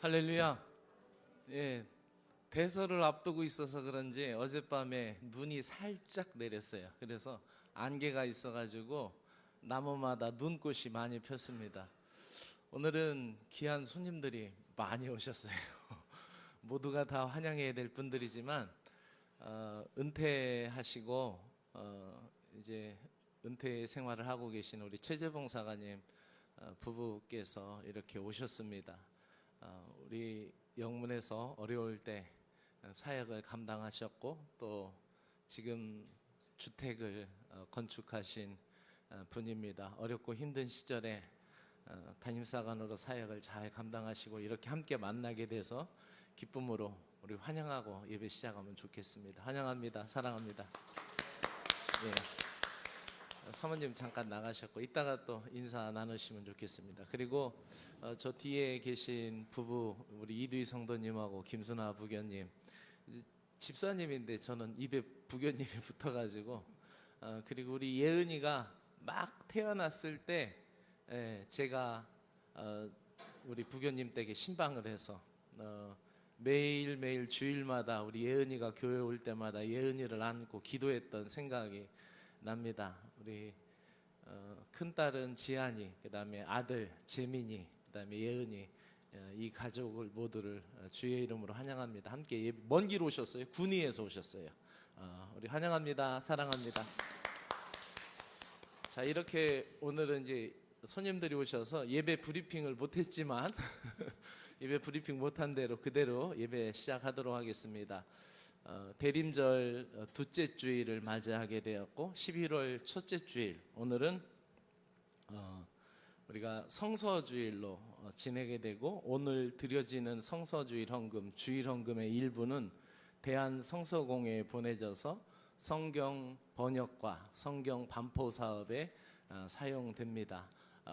할렐루야. 예, 대설을 앞두고 있어서 그런지 어젯밤에 눈이 살짝 내렸어요. 그래서 안개가 있어가지고 나무마다 눈꽃이 많이 폈습니다. 오늘은 귀한 손님들이 많이 오셨어요. 모두가 다 환영해야 될 분들이지만 은퇴하시고 이제 은퇴 생활을 하고 계신 우리 최재봉 사관님 부부께서 이렇게 오셨습니다. 우리 영문에서 어려울 때 사역을 감당하셨고 또 지금 주택을 건축하신 분입니다. 어렵고 힘든 시절에 담임사관으로 사역을 잘 감당하시고 이렇게 함께 만나게 돼서 기쁨으로 우리 환영하고 예배 시작하면 좋겠습니다. 환영합니다. 사랑합니다. 예. 사모님 잠깐 나가셨고 이따가 또 인사 나누시면 좋겠습니다. 그리고 저 뒤에 계신 부부 우리 이두희 성도님하고 김순아 부교님, 집사님인데 저는 입에 부교님이 붙어가지고 그리고 우리 예은이가 막 태어났을 때 제가 우리 부교님 댁에 신방을 해서 매일매일 주일마다 우리 예은이가 교회 올 때마다 예은이를 안고 기도했던 생각이 납니다. 우리 큰딸은 지안이, 그 다음에 아들 재민이, 그 다음에 예은이, 이 가족을 모두를 주의 이름으로 환영합니다. 함께 먼 길 오셨어요. 군위에서 오셨어요. 우리 환영합니다. 사랑합니다. 자, 이렇게 오늘은 이제 손님들이 오셔서 예배 브리핑을 못했지만 예배 브리핑 못한 대로 그대로 예배 시작하도록 하겠습니다. 대림절 둘째 주일을 맞이하게 되었고 11월 첫째 주일, 오늘은 우리가 성서주일로 지내게 되고 오늘 드려지는 성서주일 헌금, 주일 헌금의 일부는 대한성서공회에 보내져서 성경 번역과 성경 반포 사업에 사용됩니다.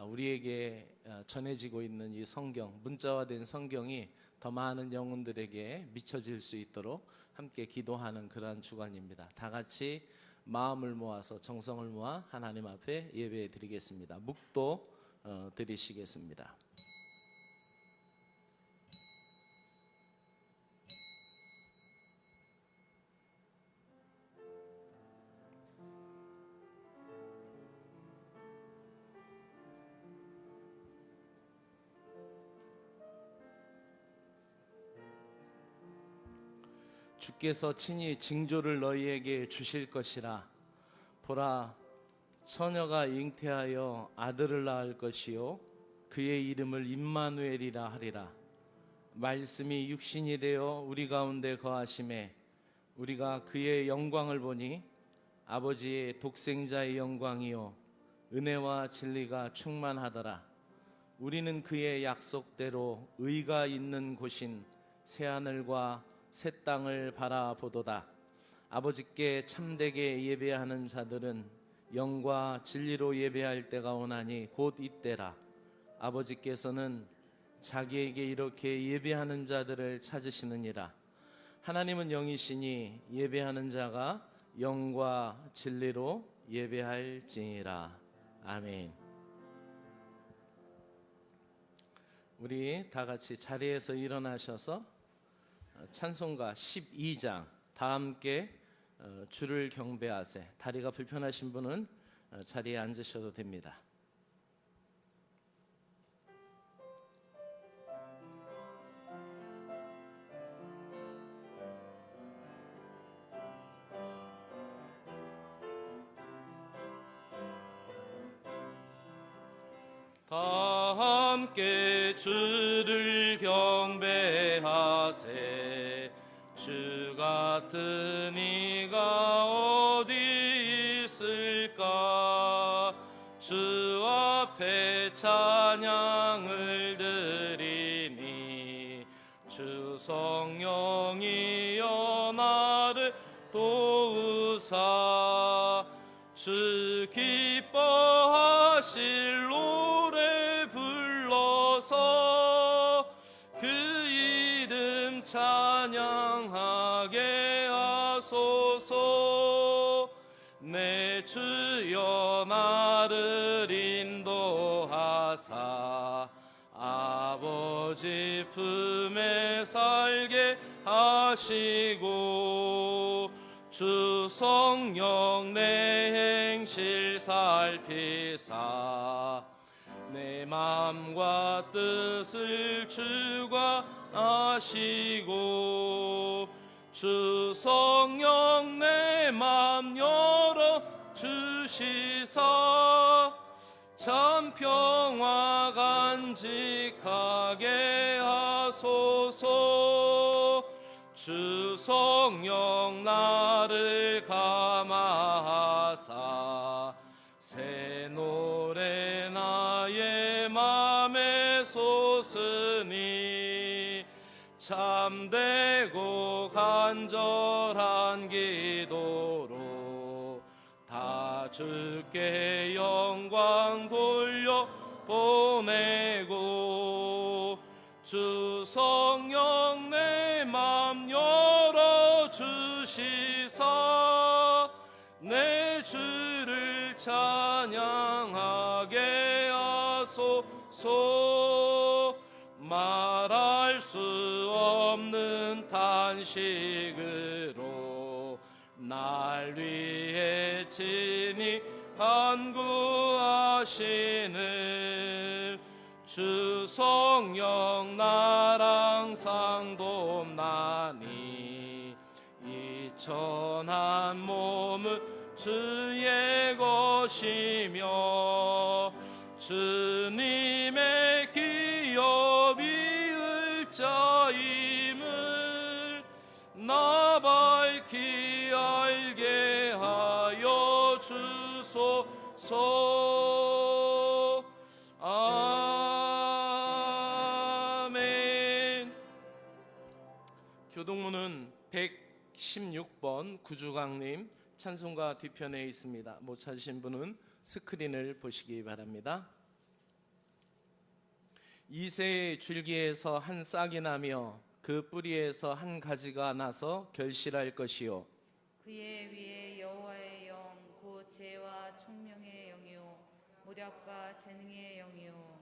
우리에게 전해지고 있는 이 성경, 문자화된 성경이 더 많은 영혼들에게 미쳐질 수 있도록 함께 기도하는 그러한 주간입니다. 다 같이 마음을 모아서 정성을 모아 하나님 앞에 예배 드리겠습니다. 묵도 드리시겠습니다. 주께서 친히 징조를 너희에게 주실 것이라. 보라, 처녀가 잉태하여 아들을 낳을 것이요 그의 이름을 임마누엘이라 하리라. 말씀이 육신이 되어 우리 가운데 거하심에 우리가 그의 영광을 보니 아버지의 독생자의 영광이요 은혜와 진리가 충만하더라. 우리는 그의 약속대로 의가 있는 곳인 새하늘과 새 땅을 바라보도다. 아버지께 참되게 예배하는 자들은 영과 진리로 예배할 때가 오나니 곧 이때라. 아버지께서는 자기에게 이렇게 예배하는 자들을 찾으시느니라. 하나님은 영이시니 예배하는 자가 영과 진리로 예배할지니라. 아멘. 우리 다 같이 자리에서 일어나셔서 찬송가 12장 다 함께 주를 경배하세. 다리가 불편하신 분은 자리에 앉으셔도 됩니다. 다 함께 주를 경배하세. 주 같은 이가 어디 있을까. 주 앞에 찬양을 드리니 주 성령이여 나를 도우사. 주 기뻐하실 노래 불러서 그 이름 찬양하게 하소서. 내 주여 나를 인도하사 아버지 품 오래 살게 하시고 주 성령 내 행실 살피사 내 맘과 뜻을 주관하시고 주 성령 내 맘 열어 주시사 참 평화 간직하게 하소서 주 성령 나를 감화하사 새 노래 나의 맘에 솟으니 참되고 간절한 기도로 다 주께 영광 돌려 보내고 주 성령 내 맘 열어 주시사 내 주를 찬양하게 하소서 말할 수 없는 탄식으로 날 위해 친히 간구하시는 주 성령 나랑 상돔나니 이 천한 몸은 주의 것이며 주님의 기업이 을자임을 나 밝히 알게 하여 주소서. 아멘. 교동문은 116번 구주강림 찬송가 뒤편에 있습니다. 못 찾으신 분은 스크린을 보시기 바랍니다. 이새의 줄기에서 한 싹이 나며 그 뿌리에서 한 가지가 나서 결실할 것이요 그의 위에 여호와의 영 곧 지혜와 총명의 영이요 모략과 재능의 영이요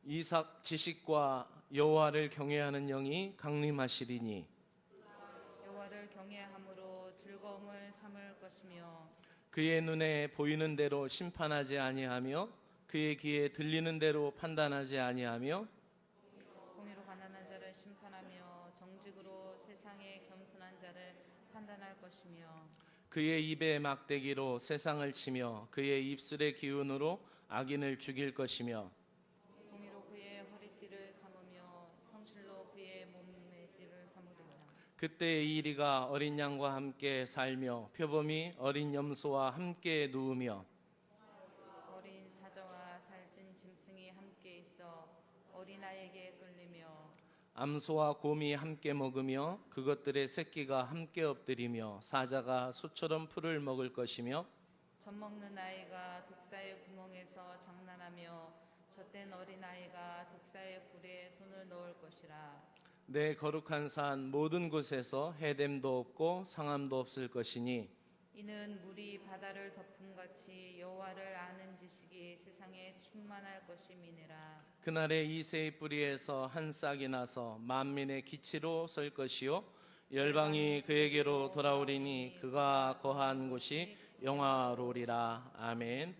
이삭 지식과 여호와를 경외하는 영이 강림하시리니 여호와를 경외함으로 즐거움을 삼을 것이며 그의 눈에 보이는 대로 심판하지 아니하며 그의 귀에 들리는 대로 판단하지 아니하며 공의로 가난한 자를 심판하며 정직으로 세상의 겸손한 자를 판단할 것이며 그의 입에 막대기로 세상을 치며 그의 입술의 기운으로 악인을 죽일 것이며 공의로 그의 허리띠를 삼으며 성실로 그의 몸매띠를 삼으리라. 그때 이리가 어린 양과 함께 살며 표범이 어린 염소와 함께 누우며 어린 사자와 살찐 짐승이 함께 있어 어린아이에게 끌리며 암소와 곰이 함께 먹으며 그것들의 새끼가 함께 엎드리며 사자가 소처럼 풀을 먹을 것이며 젖 먹는 아이가 독사의 구멍에서 장난하며 젖된 어린아이가 독사의 굴에 손을 넣을 것이라. 내 거룩한 산 모든 곳에서 해됨도 없고 상함도 없을 것이니 이는 물이 바다를 덮음같이 여호와를 아는 지식이 세상에 충만할 것임이니라. 그날에 이새의 뿌리에서 한 싹이 나서 만민의 기치로 설 것이요 열방이 그에게로 돌아오리니 그가 거한 곳이 영화로우리라. 아멘.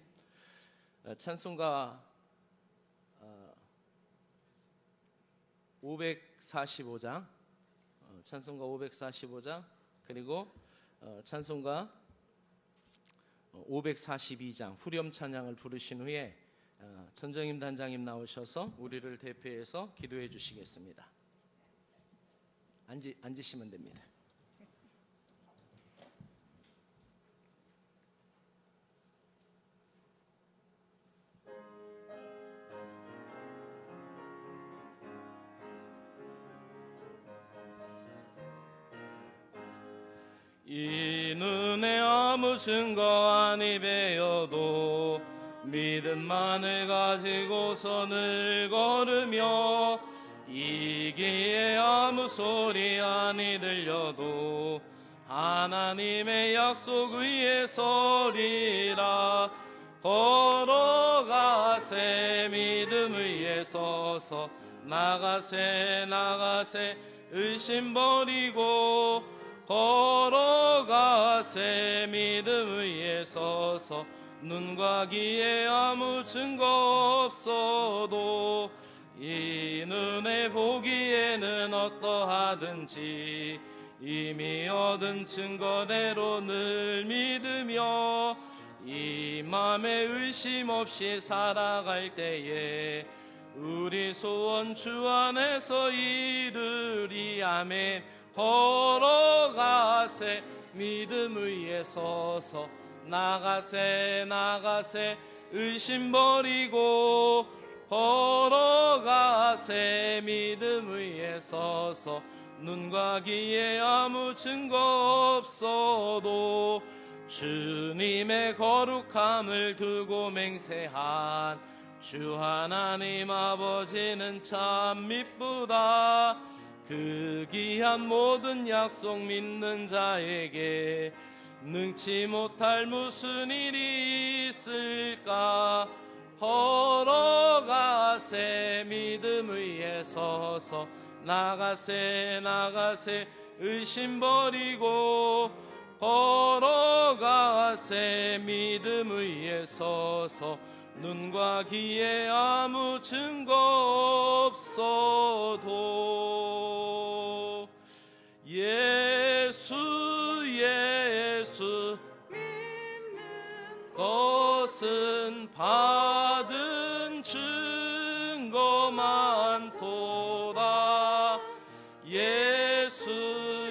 찬송가 545장 찬송가 545장 그리고 찬송가 542장 후렴 찬양을 부르신 후에 전정임 단장님 나오셔서 우리를 대표해서 기도해 주시겠습니다. 앉으시면 됩니다. 이 눈에 아무 증거 아니 배어도 믿음만을 가지고 선을 걸으며 이 귀에 아무 소리 아니 들려도 하나님의 약속 위에 서리라. 걸어가세 믿음 위에 서서 나가세 나가세 의심 버리고 걸어가세 믿음 위에 서서 눈과 귀에 아무 증거 없어도 이 눈에 보기에는 어떠하든지 이미 얻은 증거대로 늘 믿으며 이 맘에 의심 없이 살아갈 때에 우리 소원 주 안에서 이루리. 아멘. 걸어가세 믿음 위에 서서 나가세 나가세 의심 버리고 걸어가세 믿음 위에 서서 눈과 귀에 아무 증거 없어도 주님의 거룩함을 두고 맹세한 주 하나님 아버지는 참 미쁘다. 그 귀한 모든 약속 믿는 자에게 능치 못할 무슨 일이 있을까. 걸어가세 믿음 위에 서서 나가세 나가세 의심 버리고 걸어가세 믿음 위에 서서 눈과 귀에 아무 증거 없어도 예수 예수 믿는 것은 받은 증거 많도다. 예수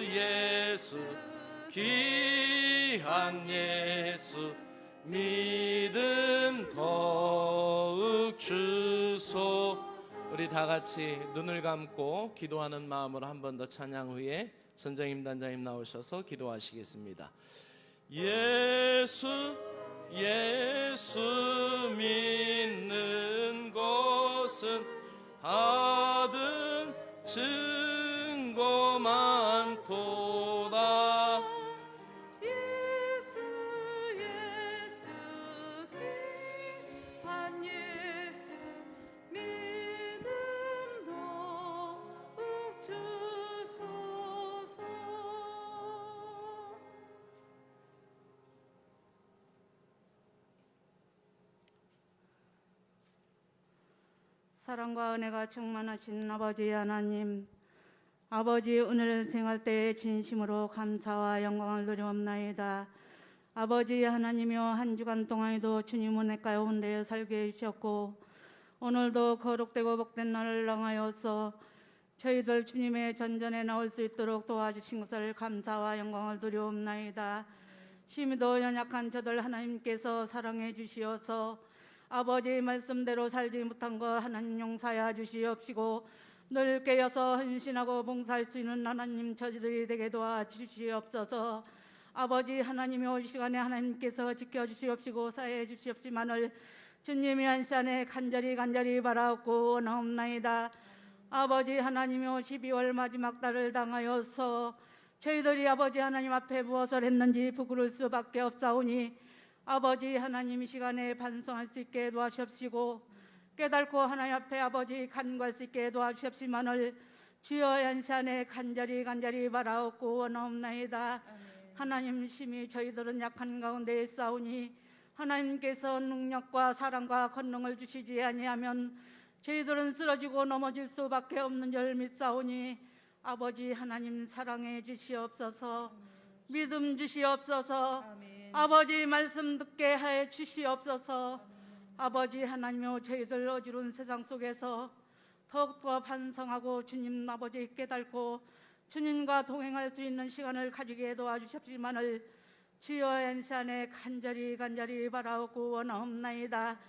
예수 귀한 예수 믿음 더욱 주소. 우리 다 같이 눈을 감고 기도하는 마음으로 한 번 더 찬양 후에 선정임 단장님 나오셔서 기도하시겠습니다. 예수 예수 믿는 것은 받은 증거 많도다. 예수 예수 귀한 예수 믿음 더욱 주소서. 사랑과 은혜가 충만하신 아버지 하나님, 아버지 오늘 생활 때에 진심으로 감사와 영광을 드리옵나이다. 아버지 하나님이여, 한 주간 동안에도 주님 은혜 가운데 살게 해주셨고 오늘도 거룩되고 복된 날을 향하여서 저희들 주님의 전전에 나올 수 있도록 도와주신 것을 감사와 영광을 드리옵나이다. 심히도 연약한 저들 하나님께서 사랑해 주시어서 아버지의 말씀대로 살지 못한 것 하나님 용서하여 주시옵시고 늘 깨어서 헌신하고 봉사할 수 있는 하나님 저희들이 되게 도와주시옵소서. 아버지 하나님의 이 시간에 하나님께서 지켜주시옵시고 사해 주시옵시만을 주님의 한 시간에 간절히 바라옵고 원하옵나이다. 아버지 하나님의 12월 마지막 달을 당하여서 저희들이 아버지 하나님 앞에 무엇을 했는지 부끄러울 수밖에 없사오니 아버지 하나님 이 시간에 반성할 수 있게 도와주옵시고 깨닫고 하나님 앞에 아버지 간구할 수 있게 도와주옵시만을 주여 한 시간에 간절히 바라옵고 원하옵나이다. 하나님 심히 저희들은 약한 가운데 싸우니 하나님께서 능력과 사랑과 권능을 주시지 아니하면 저희들은 쓰러지고 넘어질 수밖에 없는 줄 믿사오니 아버지 하나님 사랑해 주시옵소서. 믿음 주시옵소서. 아버지 말씀 듣게 해 주시옵소서. 아버지 하나님여, 저희들 어지러운 세상 속에서 더욱더 반성하고 주님 아버지 깨닫고 주님과 동행할 수 있는 시간을 가지게 도와주십시만을 주여 한시안에 간절히 바라옵고 원하옵나이다.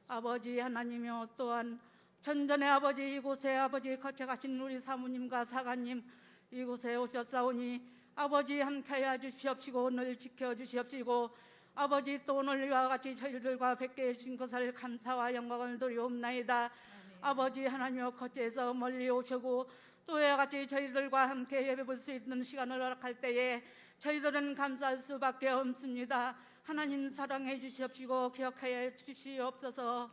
아버지 하나님여, 또한 전전에 아버지 이곳에 아버지 거쳐가신 우리 사모님과 사관님 이곳에 오셨사오니 아버지 함께하여 주시옵시고 오늘 지켜주시옵시고 아버지 또 오늘 이와 같이 저희들과 뵙게 해주신 것을 감사와 영광을 드리옵나이다. 아버지 하나님여, 거제에서 멀리 오시고 또 이와 같이 저희들과 함께 예배볼 수 있는 시간을 허락할 때에 저희들은 감사할 수밖에 없습니다. 하나님 사랑해 주시옵시고 기억하여 주시옵소서.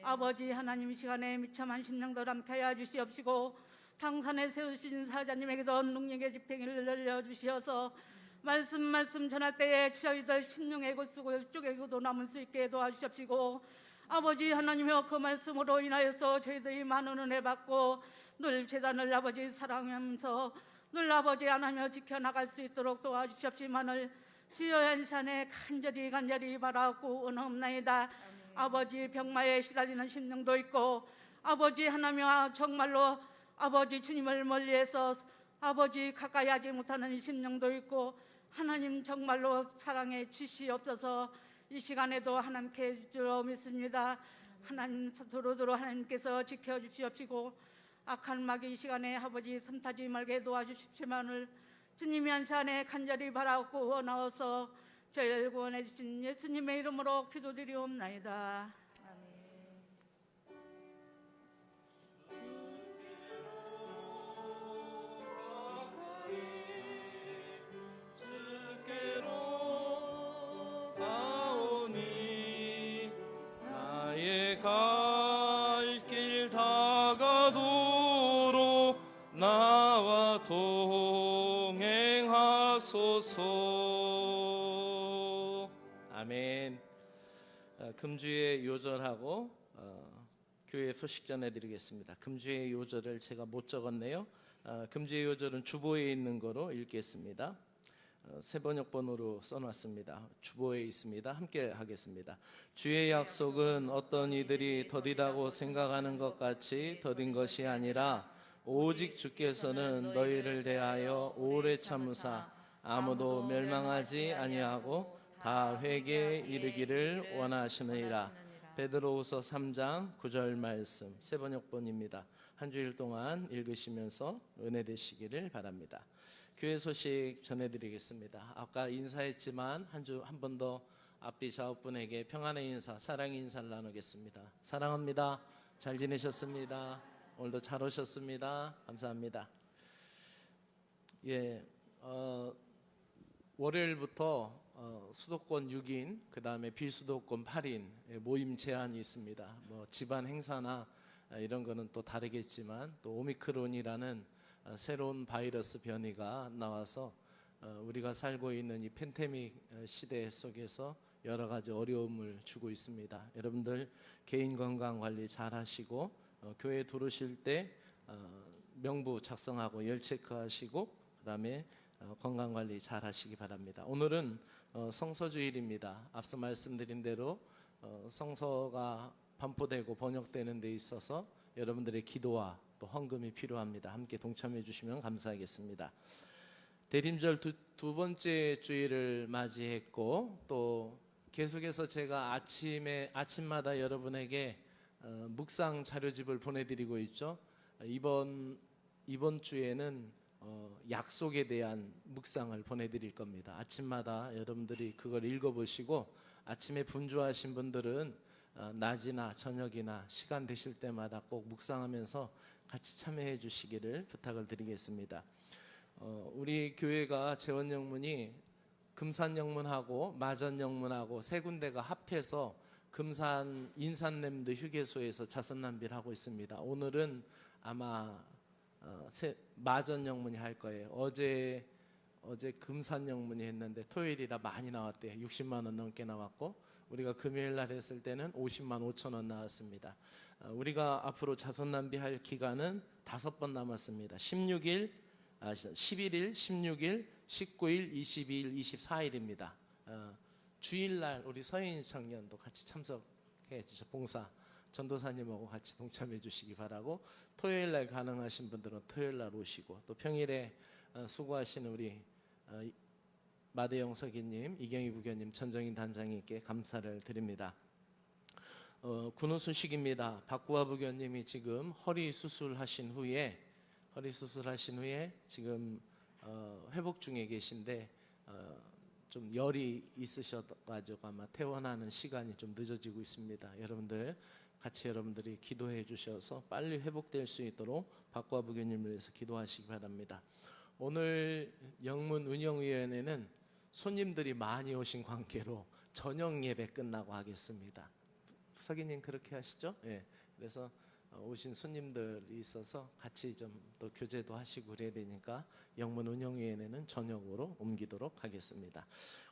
아버지 하나님, 이 시간에 미참한 심령들 함께하여 주시옵시고 당산에 세우신 사자님에게도 능력의 집행을 열려주시어서 말씀 전할 때에 저희들 심령의 고쓰고 쪼개고도 남을 수 있게 도와주십시고 아버지 하나님여 그 말씀으로 인하여서 저희들이 많은 은혜 받고 늘 재단을 아버지 사랑하면서 늘 아버지 하나님여 지켜나갈 수 있도록 도와주십시만을 주여 한산에 간절히 바라고 원하옵나이다. 아버지 병마에 시달리는 심령도 있고 아버지 하나님여 정말로 아버지 주님을 멀리해서 아버지 가까이 하지 못하는 심령도 있고 하나님 정말로 사랑에 지시옵소서. 이 시간에도 하나님께 해주려 믿습니다. 하나님 서로서로 하나님께서 지켜주시옵시고 악한 마귀 이 시간에 아버지 섬타지 말게 도와주십시만을 주님이 한 시간에 간절히 바라고 원하어서 저희를 구원해 주신 예수님의 이름으로 기도드리옵나이다. 갈 길 다가도록 나와 동행하소서. 아멘. 금주의 요절하고 교회 소식 전해드리겠습니다. 금주의 요절을 제가 못 적었네요. 금주의 요절은 주보에 있는 거로 읽겠습니다. 새 번역본으로 써놨습니다. 주보에 있습니다. 함께 하겠습니다. 주의 약속은 어떤 이들이 더디다고 생각하는 것 같이 더딘 것이 아니라 오직 주께서는 너희를 대하여 오래 참으사 아무도 멸망하지 아니하고 다 회개에 이르기를 원하시느니라. 베드로후서 3장 9절 말씀, 새 번역본입니다. 한 주일 동안 읽으시면서 은혜 되시기를 바랍니다. 교회 소식 전해드리겠습니다. 아까 인사했지만 한 번 더 앞뒤 좌우분에게 평안의 인사, 사랑의 인사를 나누겠습니다. 사랑합니다. 잘 지내셨습니다. 오늘도 잘 오셨습니다. 감사합니다. 예, 월요일부터 수도권 6인, 그 다음에 비수도권 8인 모임 제한이 있습니다. 뭐 집안 행사나 이런 거는 또 다르겠지만 또 오미크론이라는 새로운 바이러스 변이가 나와서 우리가 살고 있는 이 팬데믹 시대 속에서 여러 가지 어려움을 주고 있습니다. 여러분들 개인 건강 관리 잘 하시고 교회 들어오실 때 명부 작성하고 열 체크하시고 그다음에 건강 관리 잘 하시기 바랍니다. 오늘은 성서주일입니다. 앞서 말씀드린 대로 성서가 반포되고 번역되는 데 있어서 여러분들의 기도와 또 헌금이 필요합니다. 함께 동참해 주시면 감사하겠습니다. 대림절 두 번째 주일을 맞이했고 또 계속해서 제가 아침마다 여러분에게 묵상 자료집을 보내드리고 있죠. 이번 주에는 약속에 대한 묵상을 보내드릴 겁니다. 아침마다 여러분들이 그걸 읽어보시고 아침에 분주하신 분들은 낮이나 저녁이나 시간 되실 때마다 꼭 묵상하면서 같이 참여해 주시기를 부탁을 드리겠습니다. 우리 교회가 재원영문이 금산영문하고 마전영문하고 세 군데가 합해서 금산 인산램드 휴게소에서 자선남비를 하고 있습니다. 오늘은 아마 마전영문이 할 거예요. 어제 금산영문이 했는데 토요일이라 많이 나왔대요. 60만 원 넘게 나왔고 우리가 금요일 날 했을 때는 50만 5천 원 나왔습니다. 우리가 앞으로 자선남비할 기간은 5번 남았습니다. 11일, 16일, 19일, 22일, 24일입니다. 주일날 우리 서인 청년도 같이 참석해 주셔 봉사 전도사님하고 같이 동참해 주시기 바라고 토요일날 가능하신 분들은 토요일날 오시고 또 평일에 수고하시는 우리 마대영 서기님, 이경희 부교님, 전정인 단장님께 감사를 드립니다. 군우 소식입니다. 박구화 부교님이 지금 허리 수술하신 후에 지금 회복 중에 계신데 좀 열이 있으셔가지고 아마 퇴원하는 시간이 좀 늦어지고 있습니다. 여러분들이 기도해 주셔서 빨리 회복될 수 있도록 박구화 부교님을 위해서 기도하시기 바랍니다. 오늘 영문 운영위원회는 손님들이 많이 오신 관계로 저녁 예배 끝나고 하겠습니다. 서기님 그렇게 하시죠? 예. 그래서 오신 손님들이 있어서 같이 좀 또 교제도 하시고 그래야 되니까 영문 운영위원회는 저녁으로 옮기도록 하겠습니다.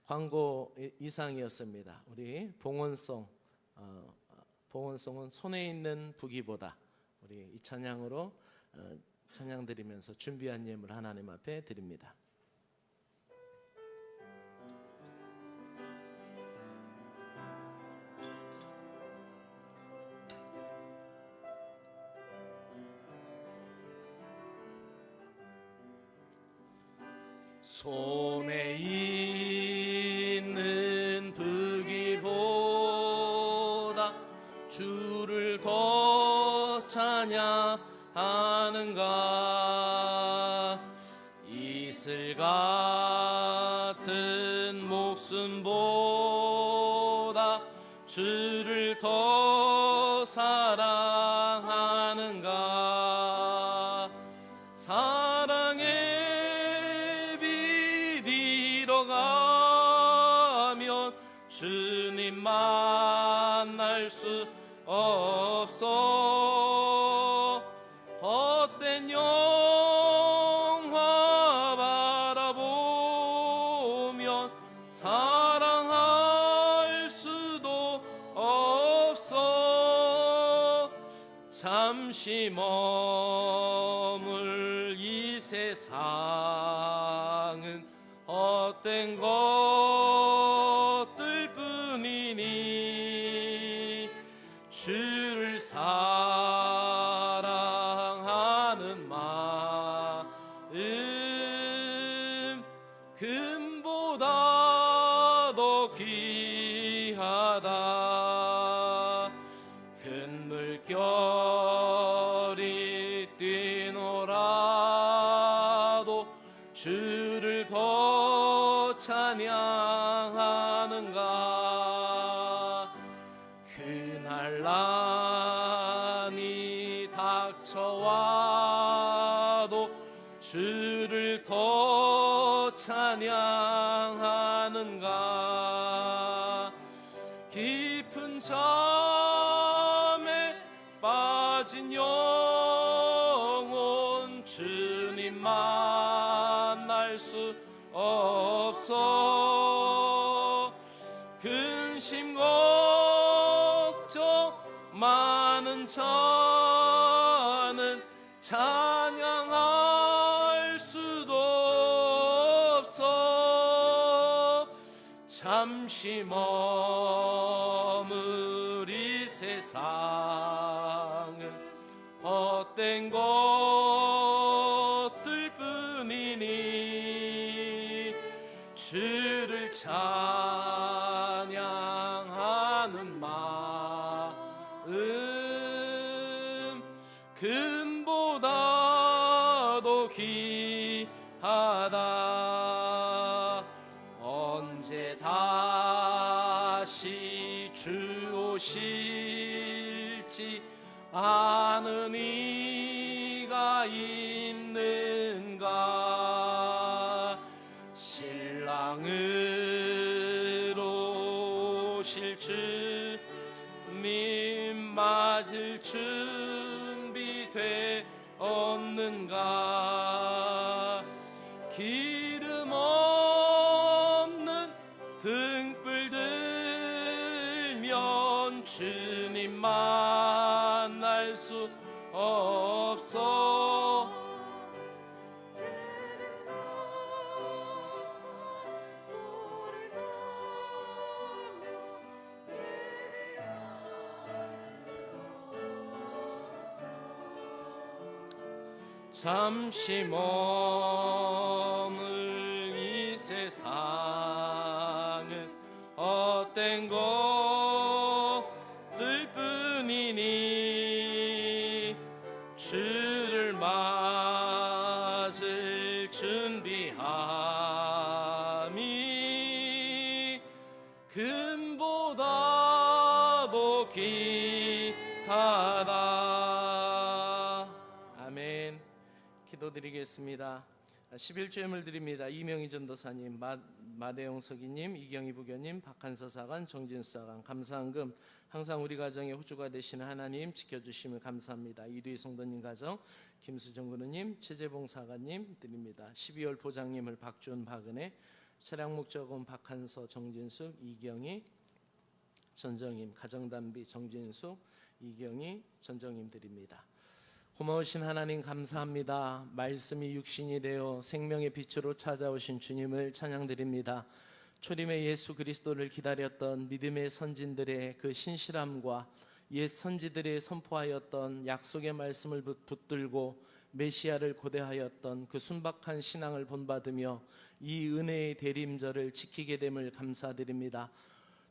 광고 이상이었습니다. 우리 봉헌송, 봉헌송은 손에 있는 부기보다, 우리 이 찬양으로 찬양 드리면서 준비한 예물 하나님 앞에 드립니다. 손에 있는 부기보다 주를 더 찬양하는가. 이슬 같은 목숨보다 주를 더 사랑하는가. 사랑의 가면 주님 만날 수 없어. 헛된 영화 바라보면 사랑할 수도 없어. 잠시 머물 이 세상은 헛된 것들 뿐이니 주를 사랑하는 마음 금보다 더 귀하다. 큰 물결이 뛰노라도 주를 더 찬양하는가. 그날 난이 닥쳐와도 주를 더 찬양하는가. 깊은 잠에 빠진 영혼 주님 만날 수 없어. 근심 걱정 많은 자는 찬양할 수도 없어. 잠시 머물 이 세상은 헛된 것들 뿐이니 주를 찬양하는 마음 금보다도 귀하다. 언제 다시 주 오실지 아는 이가 있는가. 신랑으로 오실 주님 맞을 준비되었는가. 기름 없는 등불 들면 주님 만날 수 없어. 잠시 머물 이 세상은 헛된 것들 뿐이니 주를 맞을 준비함이 금보다도 귀하다. 아멘. 기도드리겠습니다. 11조임을 드립니다. 이명희 전도사님, 마대용 서기님, 이경희 부교님, 박한서 사관, 정진수 사관, 감사한금 항상 우리 가정의 호주가 되시는 하나님 지켜주심을 감사합니다. 이두희 성도님 가정, 김수정 그루님, 최재봉 사관님 드립니다. 12월 보장님을 박준, 박은혜, 차량 목적은 박한서, 정진숙, 이경희, 전정임, 가정단비 정진숙, 이경희, 전정임 드립니다. 고마우신 하나님 감사합니다. 말씀이 육신이 되어 생명의 빛으로 찾아오신 주님을 찬양드립니다. 초림의 예수 그리스도를 기다렸던 믿음의 선진들의 그 신실함과 옛 선지들이 선포하였던 약속의 말씀을 붙들고 메시아를 고대하였던 그 순박한 신앙을 본받으며 이 은혜의 대림절을 지키게 됨을 감사드립니다.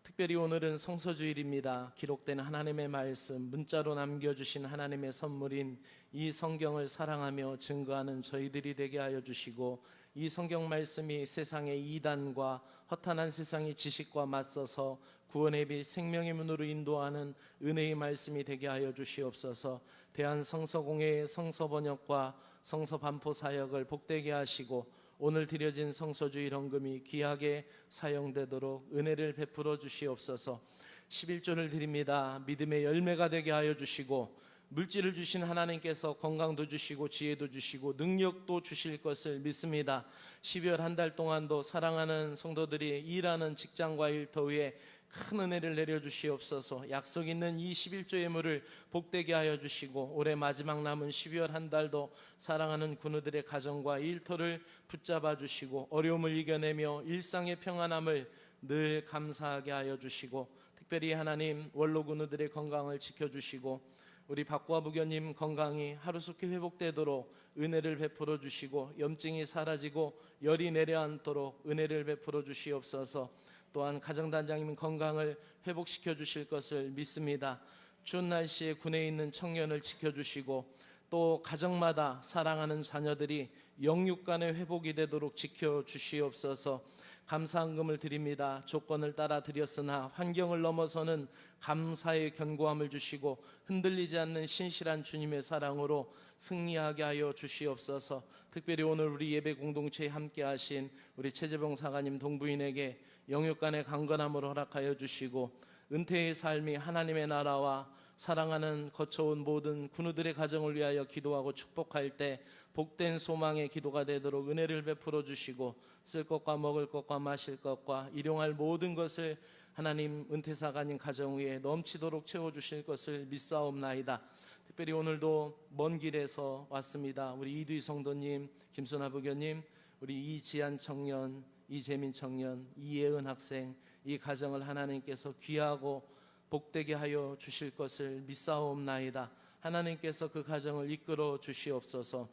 특별히 오늘은 성서주일입니다. 기록된 하나님의 말씀, 문자로 남겨주신 하나님의 선물인 이 성경을 사랑하며 증거하는 저희들이 되게 하여 주시고, 이 성경 말씀이 세상의 이단과 허탄한 세상의 지식과 맞서서 구원의 빛 생명의 문으로 인도하는 은혜의 말씀이 되게 하여 주시옵소서. 대한성서공회의 성서번역과 성서반포 사역을 복되게 하시고 오늘 드려진 성서주일 헌금이 귀하게 사용되도록 은혜를 베풀어 주시옵소서. 11조를 드립니다. 믿음의 열매가 되게 하여 주시고 물질을 주신 하나님께서 건강도 주시고 지혜도 주시고 능력도 주실 것을 믿습니다. 12월 한 달 동안도 사랑하는 성도들이 일하는 직장과 일터에 큰 은혜를 내려주시옵소서. 약속 있는 이 11조의 물을 복되게 하여 주시고 올해 마지막 남은 12월 한 달도 사랑하는 군우들의 가정과 일터를 붙잡아 주시고 어려움을 이겨내며 일상의 평안함을 늘 감사하게 하여 주시고, 특별히 하나님 원로 군우들의 건강을 지켜주시고 우리 박구아 부교님 건강이 하루속히 회복되도록 은혜를 베풀어 주시고 염증이 사라지고 열이 내려앉도록 은혜를 베풀어 주시옵소서. 또한 가정단장님 건강을 회복시켜 주실 것을 믿습니다. 추운 날씨에 군에 있는 청년을 지켜주시고 또 가정마다 사랑하는 자녀들이 영육간의 회복이 되도록 지켜주시옵소서. 감사한금을 드립니다. 조건을 따라 드렸으나 환경을 넘어서는 감사의 견고함을 주시고 흔들리지 않는 신실한 주님의 사랑으로 승리하게 하여 주시옵소서. 특별히 오늘 우리 예배 공동체에 함께 하신 우리 최재봉 사가님 동부인에게 영육간의 강건함을 허락하여 주시고 은퇴의 삶이 하나님의 나라와 사랑하는 거쳐온 모든 군우들의 가정을 위하여 기도하고 축복할 때 복된 소망의 기도가 되도록 은혜를 베풀어 주시고 쓸 것과 먹을 것과 마실 것과 일용할 모든 것을 하나님 은퇴사가님 가정 위에 넘치도록 채워주실 것을 믿사옵나이다. 특별히 오늘도 먼 길에서 왔습니다. 우리 이두희 성도님, 김순아 부교님, 우리 이지한 청년, 이재민 청년, 이예은 학생, 이 가정을 하나님께서 귀하고 복되게 하여 주실 것을 믿사옵나이다. 하나님께서 그 가정을 이끌어 주시옵소서.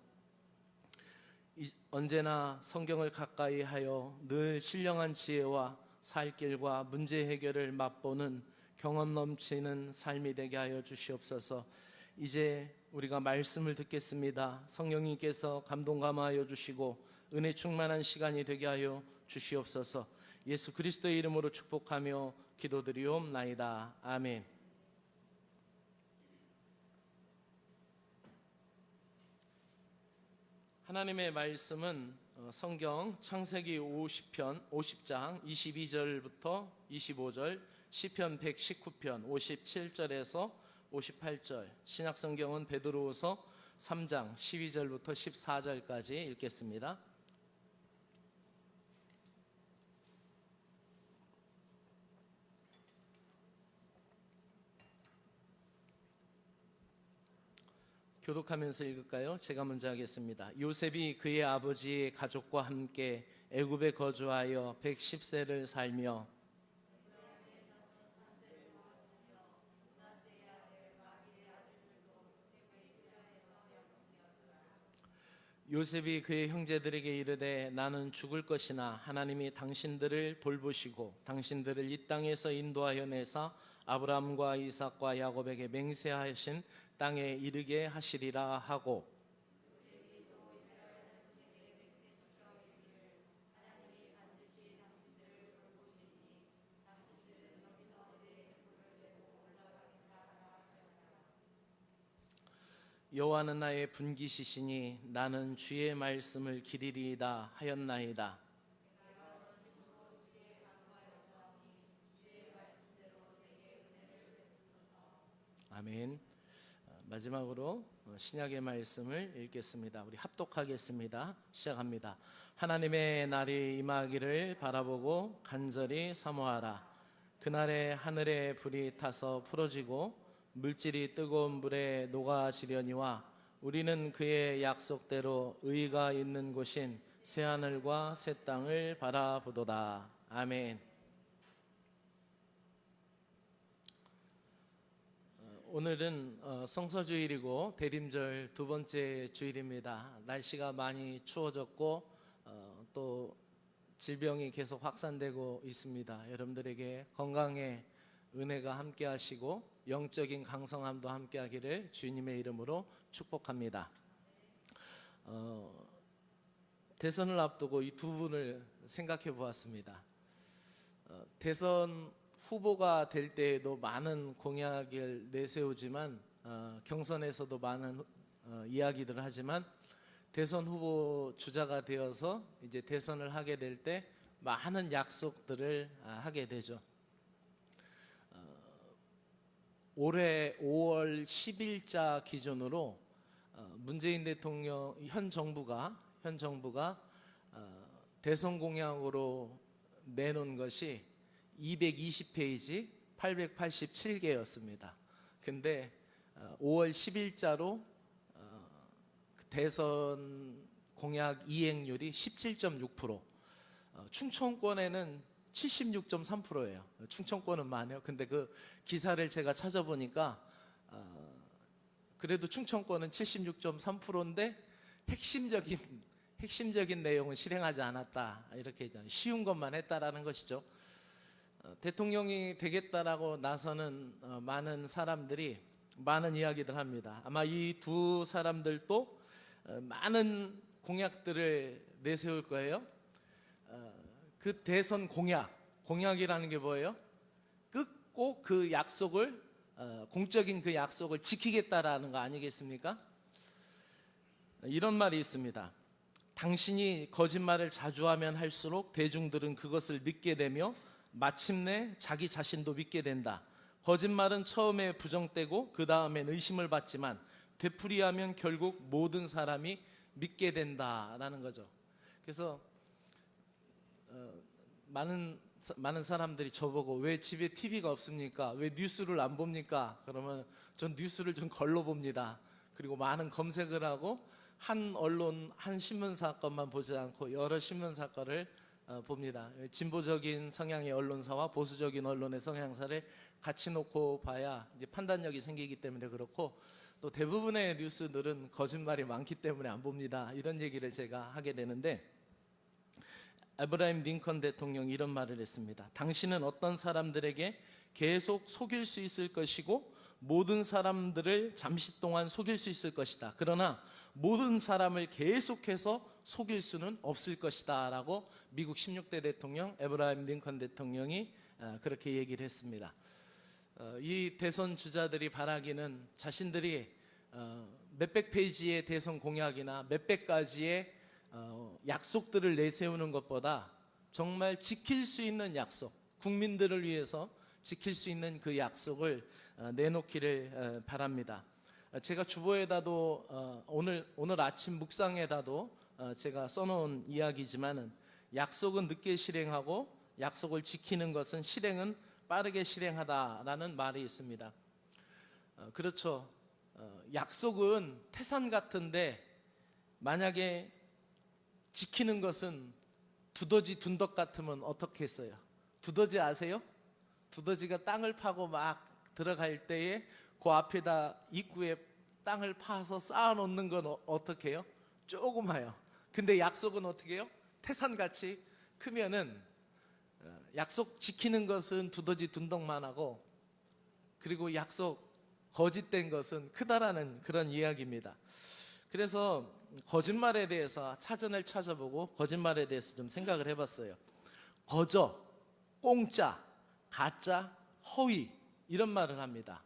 언제나 성경을 가까이 하여 늘 신령한 지혜와 살 길과 문제 해결을 맛보는 경험 넘치는 삶이 되게 하여 주시옵소서. 이제 우리가 말씀을 듣겠습니다. 성령님께서 감동 감화하여 주시고 은혜 충만한 시간이 되게 하여 주시옵소서. 예수 그리스도의 이름으로 축복하며 기도드리옵나이다. 아멘. 하나님의 말씀은 성경 창세기 50장 22절부터 25절, 시편 119편 57절에서 58절, 신약성경은 베드로후서 3장 12절부터 14절까지 읽겠습니다. 교독하면서 읽을까요? 제가 먼저 하겠습니다. 요셉이 그의 아버지의 가족과 함께 애굽에 거주하여 110세를 살며 요셉이 그의 형제들에게 이르되 나는 죽을 것이나 하나님이 당신들을 돌보시고 당신들을 이 땅에서 인도하여 내사 아브라함과 이삭과 야곱에게 맹세하신 땅에 이르게 하시리라 하고, 여호와는 나의 분깃이시니 나는 주의 말씀을 기리리이다 하였나이다. 아멘. 마지막으로 신약의 말씀을 읽겠습니다. 우리 합독하겠습니다. 시작합니다. 하나님의 날이 임하기를 바라보고 간절히 사모하라. 그날에 하늘에 불이 타서 풀어지고 물질이 뜨거운 불에 녹아지려니와 우리는 그의 약속대로 의가 있는 곳인 새하늘과 새 땅을 바라보도다. 아멘. 오늘은 성서주일이고 대림절 두 번째 주일입니다. 날씨가 많이 추워졌고 또 질병이 계속 확산되고 있습니다. 여러분들에게 건강의 은혜가 함께 하시고 영적인 강성함도 함께 하기를 주님의 이름으로 축복합니다. 대선을 앞두고 이 두 분을 생각해 보았습니다. 대선 후보가 될 때에도 많은 공약을 내세우지만 경선에서도 많은 이야기들을 하지만 대선 후보 주자가 되어서 이제 대선을 하게 될 때 많은 약속들을 하게 되죠. 올해 5월 10일자 기준으로 문재인 대통령 현 정부가 대선 공약으로 내놓은 것이 220페이지 887개였습니다. 근데 5월 10일자로 대선 공약 이행률이 17.6%, 충청권에는 76.3%예요. 충청권은 많아요. 근데 그 기사를 제가 찾아보니까 그래도 충청권은 76.3%인데 핵심적인 내용은 실행하지 않았다. 이렇게 쉬운 것만 했다라는 것이죠. 대통령이 되겠다라고 나서는 많은 사람들이 많은 이야기들 합니다. 아마 이 두 사람들도 많은 공약들을 내세울 거예요. 그 대선 공약이라는 게 뭐예요? 꼭 그 약속을 공적인 그 약속을 지키겠다라는 거 아니겠습니까? 이런 말이 있습니다. 당신이 거짓말을 자주 하면 할수록 대중들은 그것을 믿게 되며 마침내 자기 자신도 믿게 된다. 거짓말은 처음에 부정되고 그 다음엔 의심을 받지만 되풀이하면 결국 모든 사람이 믿게 된다라는 거죠. 그래서 많은 사람들이 저보고 왜 집에 TV가 없습니까? 왜 뉴스를 안 봅니까? 그러면 전 뉴스를 좀 걸러 봅니다. 그리고 많은 검색을 하고 한 언론, 한 신문사 것만 보지 않고 여러 신문사 거를 봅니다. 진보적인 성향의 언론사와 보수적인 언론의 성향사를 같이 놓고 봐야 이제 판단력이 생기기 때문에 그렇고, 또 대부분의 뉴스들은 거짓말이 많기 때문에 안 봅니다. 이런 얘기를 제가 하게 되는데, 아브라함 링컨 대통령이 이런 말을 했습니다. 당신은 어떤 사람들에게 계속 속일 수 있을 것이고 모든 사람들을 잠시 동안 속일 수 있을 것이다. 그러나 모든 사람을 계속해서 속일 수는 없을 것이다 라고 미국 16대 대통령 아브라함 링컨 대통령이 그렇게 얘기를 했습니다. 이 대선 주자들이 바라기는 자신들이 몇백 페이지의 대선 공약이나 몇백 가지의 약속들을 내세우는 것보다 정말 지킬 수 있는 약속, 국민들을 위해서 지킬 수 있는 그 약속을 내놓기를 바랍니다. 제가 주보에다도 오늘 아침 묵상에다도 제가 써놓은 이야기지만은, 약속은 늦게 실행하고 약속을 지키는 것은 실행은 빠르게 실행하다라는 말이 있습니다. 그렇죠. 약속은 태산 같은데 만약에 지키는 것은 두더지 둔덕 같으면 어떻게 했어요? 두더지 아세요? 두더지가 땅을 파고 막 들어갈 때에 그 앞에다 입구에 땅을 파서 쌓아놓는 건 어떻게 해요? 조그마요. 근데 약속은 어떻게 해요? 태산같이 크면은 약속 지키는 것은 두더지 둔덕만 하고, 그리고 약속 거짓된 것은 크다라는 그런 이야기입니다. 그래서 거짓말에 대해서 사전을 찾아보고 거짓말에 대해서 좀 생각을 해봤어요. 거저, 공짜, 가짜, 허위, 이런 말을 합니다.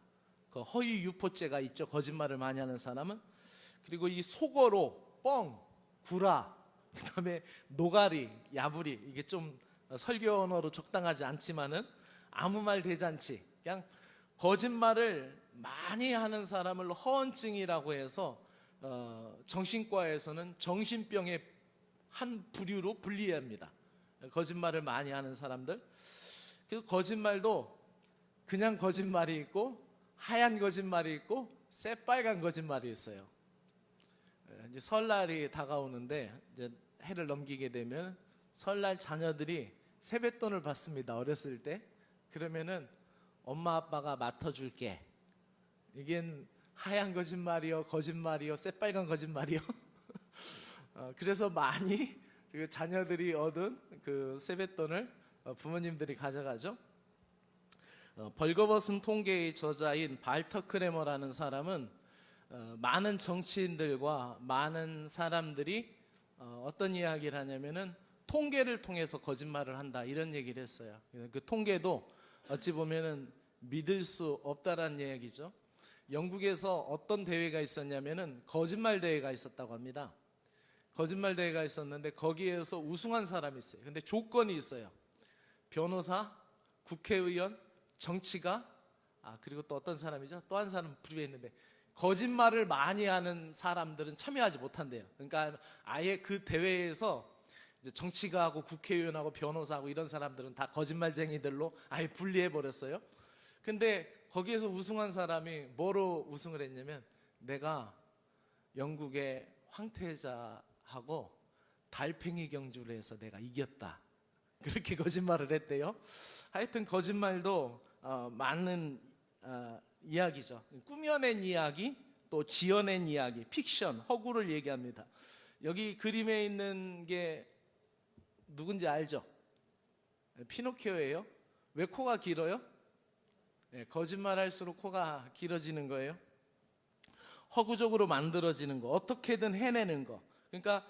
그 허위 유포죄가 있죠. 거짓말을 많이 하는 사람은. 그리고 이 속어로 뻥, 구라, 그다음에 노가리, 야부리, 이게 좀 설교 언어로 적당하지 않지만은 아무 말 대잔치, 그냥 거짓말을 많이 하는 사람을 허언증이라고 해서 정신과에서는 정신병의 한 부류로 분리합니다. 거짓말을 많이 하는 사람들. 그래서 거짓말도 그냥 거짓말이 있고 하얀 거짓말이 있고 새빨간 거짓말이 있어요. 이제 설날이 다가오는데 이제 해를 넘기게 되면 설날 자녀들이 세뱃돈을 받습니다. 어렸을 때. 그러면은 엄마 아빠가 맡아줄게. 이게 하얀 거짓말이요, 거짓말이요, 새빨간 거짓말이요. 그래서 많이 그 자녀들이 얻은 그 세뱃돈을 부모님들이 가져가죠. 벌거벗은 통계의 저자인 발터 크레머라는 사람은 많은 정치인들과 많은 사람들이 어떤 이야기를 하냐면은 통계를 통해서 거짓말을 한다 이런 얘기를 했어요. 그 통계도 어찌 보면은 믿을 수 없다라는 얘기죠. 영국에서 어떤 대회가 있었냐면은 거짓말 대회가 있었다고 합니다. 거짓말 대회가 있었는데 거기에서 우승한 사람이 있어요. 근데 조건이 있어요. 변호사, 국회의원, 정치가, 그리고 또 어떤 사람이죠? 또 한 사람 부류했는데 거짓말을 많이 하는 사람들은 참여하지 못한대요. 그러니까 아예 그 대회에서 이제 정치가하고 국회의원하고 변호사하고 이런 사람들은 다 거짓말쟁이들로 아예 분리해 버렸어요. 근데 거기에서 우승한 사람이 뭐로 우승을 했냐면 내가 영국의 황태자하고 달팽이 경주를 해서 내가 이겼다. 그렇게 거짓말을 했대요. 하여튼 거짓말도 많은 이야기죠. 꾸며낸 이야기, 또 지어낸 이야기, 픽션, 허구를 얘기합니다. 여기 그림에 있는 게 누군지 알죠? 피노키오예요. 왜 코가 길어요? 거짓말할수록 코가 길어지는 거예요. 허구적으로 만들어지는 거, 어떻게든 해내는 거. 그러니까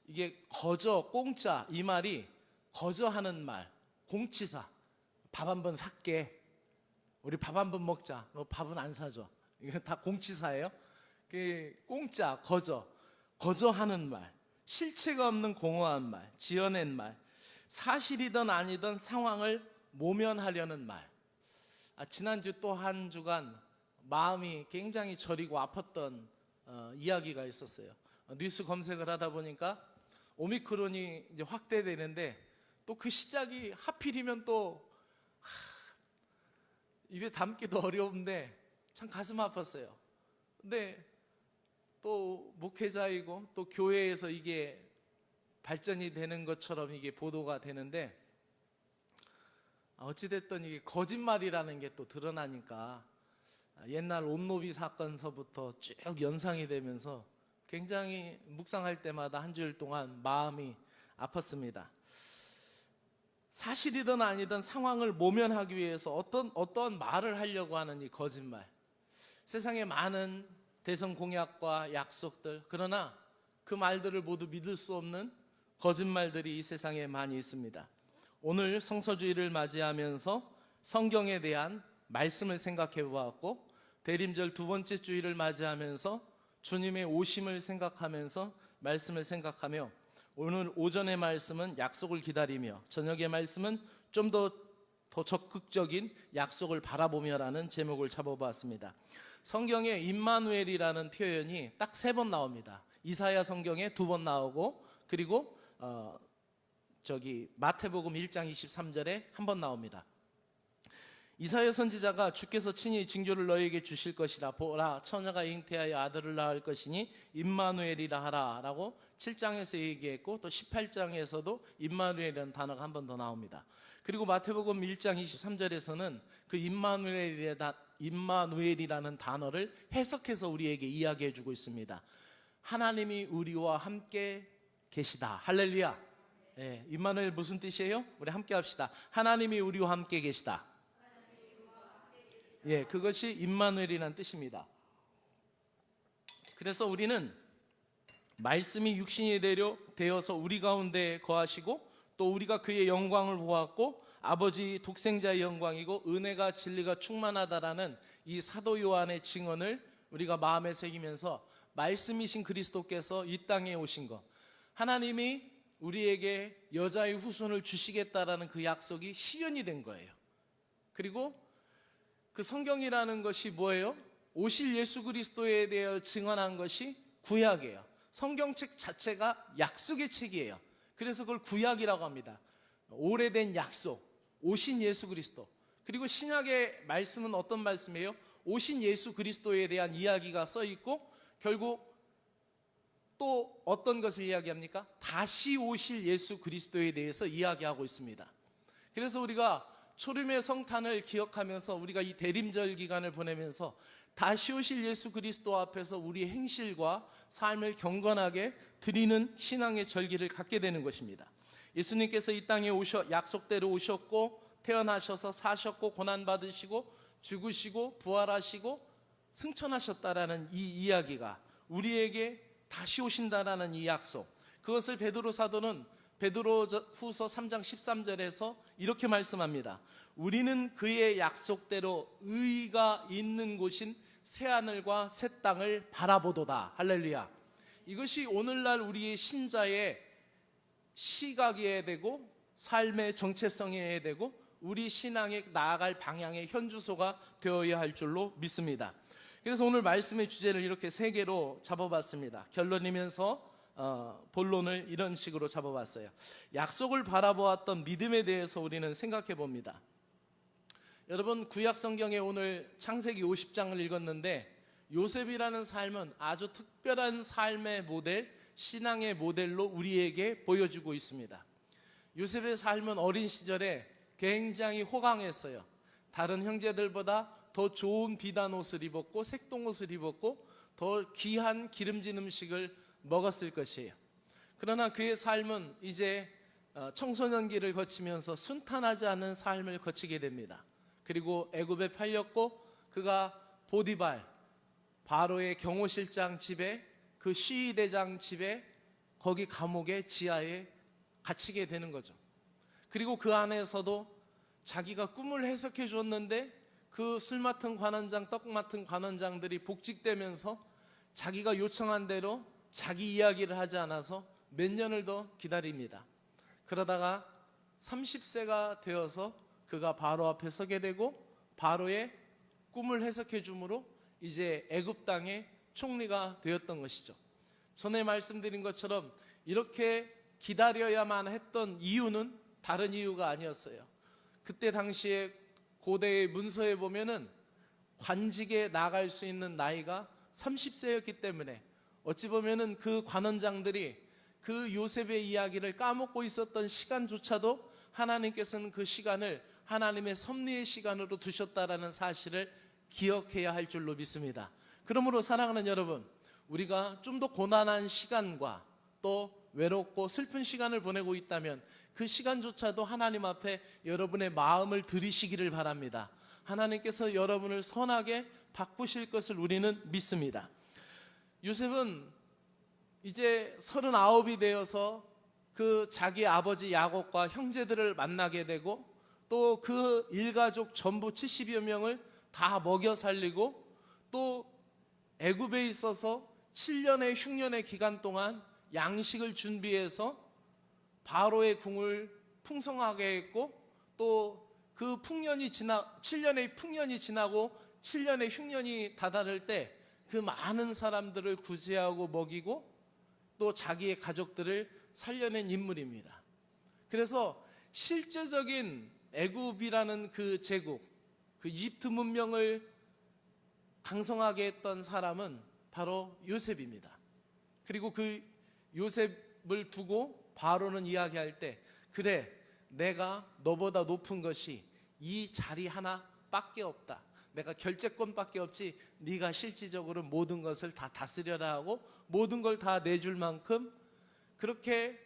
이게 거저, 공짜 이 말이 거저하는 말, 공치사. 밥 한 번 살게. 우리 밥 한 번 먹자. 너 밥은 안 사줘. 이거 다 공치사예요. 공짜, 거저하는 말, 실체가 없는 공허한 말, 지어낸 말, 사실이든 아니든 상황을 모면하려는 말. 지난주 또 한 주간 마음이 굉장히 저리고 아팠던 이야기가 있었어요. 뉴스 검색을 하다 보니까 오미크론이 이제 확대되는데 또 그 시작이 하필이면 또 입에 담기도 어려운데 참 가슴 아팠어요. 근데 또 목회자이고 또 교회에서 이게 발전이 되는 것처럼 이게 보도가 되는데 어찌됐든 이게 거짓말이라는 게 또 드러나니까 옛날 온노비 사건서부터 쭉 연상이 되면서 굉장히 묵상할 때마다 한 주일 동안 마음이 아팠습니다. 사실이든 아니든 상황을 모면하기 위해서 어떤 말을 하려고 하는 이 거짓말. 세상에 많은 대선 공약과 약속들, 그러나 그 말들을 모두 믿을 수 없는 거짓말들이 이 세상에 많이 있습니다. 오늘 성서주의를 맞이하면서 성경에 대한 말씀을 생각해 보았고, 대림절 두 번째 주일을 맞이하면서 주님의 오심을 생각하면서 말씀을 생각하며, 오늘 오전의 말씀은 약속을 기다리며, 저녁의 말씀은 좀 더 적극적인 약속을 바라보며라는 제목을 잡아보았습니다. 성경에 임마누엘이라는 표현이 딱 3번 나옵니다. 이사야 성경에 2번 나오고, 그리고 마태복음 1장 23절에 1번 나옵니다. 이사야 선지자가 주께서 친히 징조를 너에게 주실 것이라, 보라 처녀가 잉태하여 아들을 낳을 것이니 임마누엘이라 하라 라고 7장에서 얘기했고, 또 18장에서도 임마누엘이라는 단어가 한 번 더 나옵니다. 그리고 마태복음 1장 23절에서는 그 임마누엘이라는 단어를 해석해서 우리에게 이야기해 주고 있습니다. 하나님이 우리와 함께 계시다. 할렐루야. 임마누엘 무슨 뜻이에요? 우리 함께 합시다. 하나님이 우리와 함께 계시다. 그것이 임마누엘이라는 뜻입니다. 그래서 우리는 말씀이 육신이 되어서 우리 가운데 거하시고, 또 우리가 그의 영광을 보았고 아버지 독생자의 영광이고 은혜가 진리가 충만하다라는 이 사도 요한의 증언을 우리가 마음에 새기면서 말씀이신 그리스도께서 이 땅에 오신 것, 하나님이 우리에게 여자의 후손을 주시겠다라는 그 약속이 실현이 된 거예요. 그리고 그 성경이라는 것이 뭐예요? 오실 예수 그리스도에 대해 증언한 것이 구약이에요. 성경책 자체가 약속의 책이에요. 그래서 그걸 구약이라고 합니다. 오래된 약속, 오신 예수 그리스도. 그리고 신약의 말씀은 어떤 말씀이에요? 오신 예수 그리스도에 대한 이야기가 써 있고, 결국 또 어떤 것을 이야기합니까? 다시 오실 예수 그리스도에 대해서 이야기하고 있습니다. 그래서 우리가 초림의 성탄을 기억하면서 우리가 이 대림절 기간을 보내면서 다시 오실 예수 그리스도 앞에서 우리의 행실과 삶을 경건하게 드리는 신앙의 절기를 갖게 되는 것입니다. 예수님께서 이 땅에 약속대로 오셨고, 태어나셔서 사셨고, 고난받으시고, 죽으시고, 부활하시고, 승천하셨다라는 이 이야기가 우리에게 다시 오신다라는 이 약속, 그것을 베드로 사도는 베드로후서 3장 13절에서 이렇게 말씀합니다. 우리는 그의 약속대로 의가 있는 곳인 새하늘과 새 땅을 바라보도다. 할렐루야. 이것이 오늘날 우리의 신자의 시각이어야 되고, 삶의 정체성이어야 되고, 우리 신앙에 나아갈 방향의 현주소가 되어야 할 줄로 믿습니다. 그래서 오늘 말씀의 주제를 이렇게 세 개로 잡아봤습니다. 결론이면서 본론을 이런 식으로 잡아봤어요. 약속을 바라보았던 믿음에 대해서 우리는 생각해 봅니다. 여러분, 구약 성경에 오늘 창세기 50장을 읽었는데, 요셉이라는 삶은 아주 특별한 삶의 모델, 신앙의 모델로 우리에게 보여주고 있습니다. 요셉의 삶은 어린 시절에 굉장히 호강했어요. 다른 형제들보다 더 좋은 비단 옷을 입었고, 색동 옷을 입었고, 더 귀한 기름진 음식을 먹었을 것이에요. 그러나 그의 삶은 이제 청소년기를 거치면서 순탄하지 않은 삶을 거치게 됩니다. 그리고 애굽에 팔렸고, 그가 보디발, 바로의 경호실장 집에, 그 시위대장 집에, 거기 감옥의 지하에 갇히게 되는 거죠. 그리고 그 안에서도 자기가 꿈을 해석해 줬는데, 그 술 맡은 관원장, 떡 맡은 관원장들이 복직되면서 자기가 요청한 대로 자기 이야기를 하지 않아서 몇 년을 더 기다립니다. 그러다가 30세가 되어서 그가 바로 앞에 서게 되고, 바로의 꿈을 해석해 주므로 이제 애굽 땅의 총리가 되었던 것이죠. 전에 말씀드린 것처럼 이렇게 기다려야만 했던 이유는 다른 이유가 아니었어요. 그때 당시에 고대의 문서에 보면은 관직에 나갈 수 있는 나이가 30세였기 때문에 어찌 보면은 그 관원장들이 그 요셉의 이야기를 까먹고 있었던 시간조차도 하나님께서는 그 시간을 하나님의 섭리의 시간으로 두셨다라는 사실을 기억해야 할 줄로 믿습니다. 그러므로 사랑하는 여러분, 우리가 좀 더 고난한 시간과 또 외롭고 슬픈 시간을 보내고 있다면 그 시간조차도 하나님 앞에 여러분의 마음을 들이시기를 바랍니다. 하나님께서 여러분을 선하게 바꾸실 것을 우리는 믿습니다. 요셉은 이제 39이 되어서 그 자기 아버지 야곱과 형제들을 만나게 되고, 또 그 일가족 전부 70여 명을 다 먹여 살리고, 또 애굽에 있어서 7년의 흉년의 기간 동안 양식을 준비해서 바로의 궁을 풍성하게 했고, 또 그 7년의 풍년이 지나고 7년의 흉년이 다다를 때 그 많은 사람들을 구제하고 먹이고 또 자기의 가족들을 살려낸 인물입니다. 그래서 실제적인 애굽이라는 그 제국, 그 이집트 문명을 강성하게 했던 사람은 바로 요셉입니다. 그리고 그 요셉을 두고 바로는 이야기할 때, 그래, 내가 너보다 높은 것이 이 자리 하나밖에 없다. 내가 결재권밖에 없지 네가 실질적으로 모든 것을 다 다스려라 하고 모든 걸 다 내줄 만큼 그렇게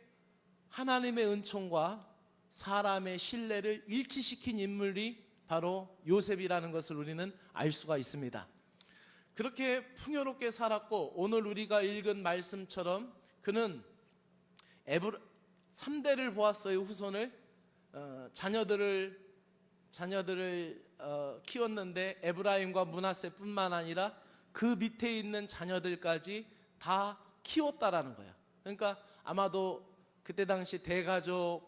하나님의 은총과 사람의 신뢰를 일치시킨 인물이 바로 요셉이라는 것을 우리는 알 수가 있습니다. 그렇게 풍요롭게 살았고, 오늘 우리가 읽은 말씀처럼 그는 3대를 보았어요. 후손을, 자녀들을 키웠는데 에브라임과 므낫세뿐만 아니라 그 밑에 있는 자녀들까지 다 키웠다라는 거예요. 그러니까 아마도 그때 당시 대가족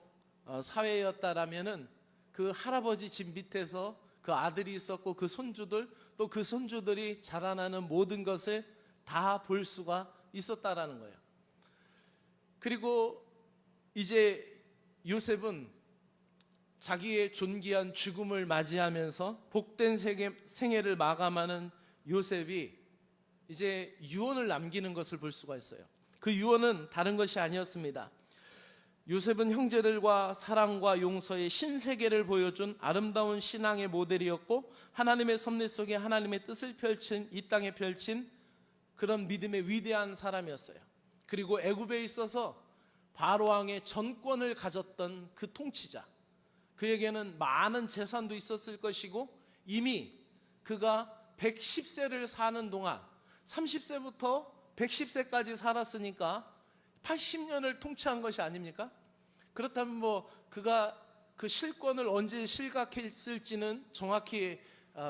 사회였다라면은 그 할아버지 집 밑에서 그 아들이 있었고 그 손주들, 또 그 손주들이 자라나는 모든 것을 다 볼 수가 있었다라는 거예요. 그리고 이제 요셉은 자기의 존귀한 죽음을 맞이하면서 복된 생애를 마감하는 요셉이 이제 유언을 남기는 것을 볼 수가 있어요. 그 유언은 다른 것이 아니었습니다. 요셉은 형제들과 사랑과 용서의 신세계를 보여준 아름다운 신앙의 모델이었고, 하나님의 섭리 속에 하나님의 뜻을 펼친, 이 땅에 펼친 그런 믿음의 위대한 사람이었어요. 그리고 애굽에 있어서 바로왕의 전권을 가졌던 그 통치자, 그에게는 많은 재산도 있었을 것이고, 이미 그가 110세를 사는 동안 30세부터 110세까지 살았으니까 80년을 통치한 것이 아닙니까? 그렇다면 뭐 그가 그 실권을 언제 실각했을지는 정확히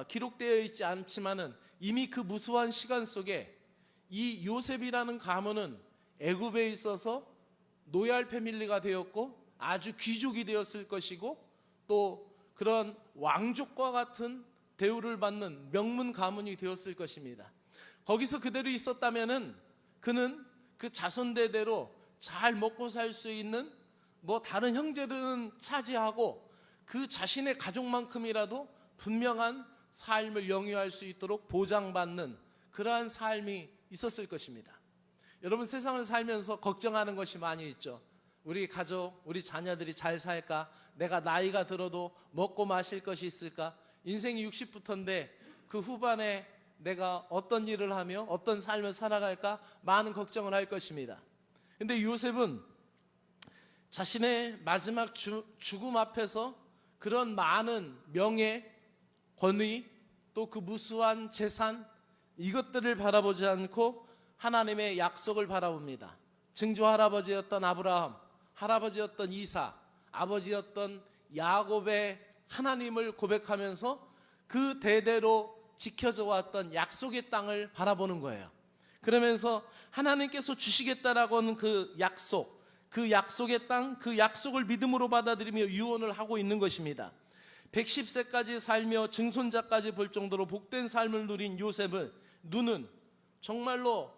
기록되어 있지 않지만은 이미 그 무수한 시간 속에 이 요셉이라는 가문은 애굽에 있어서 노얄 패밀리가 되었고 아주 귀족이 되었을 것이고, 또 그런 왕족과 같은 대우를 받는 명문 가문이 되었을 것입니다. 거기서 그대로 있었다면은 그는 그 자손대대로 잘 먹고 살 수 있는, 뭐 다른 형제들은 차지하고 그 자신의 가족만큼이라도 분명한 삶을 영위할 수 있도록 보장받는 그러한 삶이 있었을 것입니다. 여러분, 세상을 살면서 걱정하는 것이 많이 있죠. 우리 가족, 우리 자녀들이 잘 살까? 내가 나이가 들어도 먹고 마실 것이 있을까? 인생이 60부터인데 그 후반에 내가 어떤 일을 하며 어떤 삶을 살아갈까? 많은 걱정을 할 것입니다. 근데 요셉은 자신의 마지막 죽음 앞에서 그런 많은 명예, 권위, 또 그 무수한 재산, 이것들을 바라보지 않고 하나님의 약속을 바라봅니다. 증조 할아버지였던 아브라함, 할아버지였던 이삭, 아버지였던 야곱의 하나님을 고백하면서 그 대대로 지켜져 왔던 약속의 땅을 바라보는 거예요. 그러면서 하나님께서 주시겠다라고 하는 그 약속, 그 약속의 땅, 그 약속을 믿음으로 받아들이며 유언을 하고 있는 것입니다. 110세까지 살며 증손자까지 볼 정도로 복된 삶을 누린 요셉은 눈은 정말로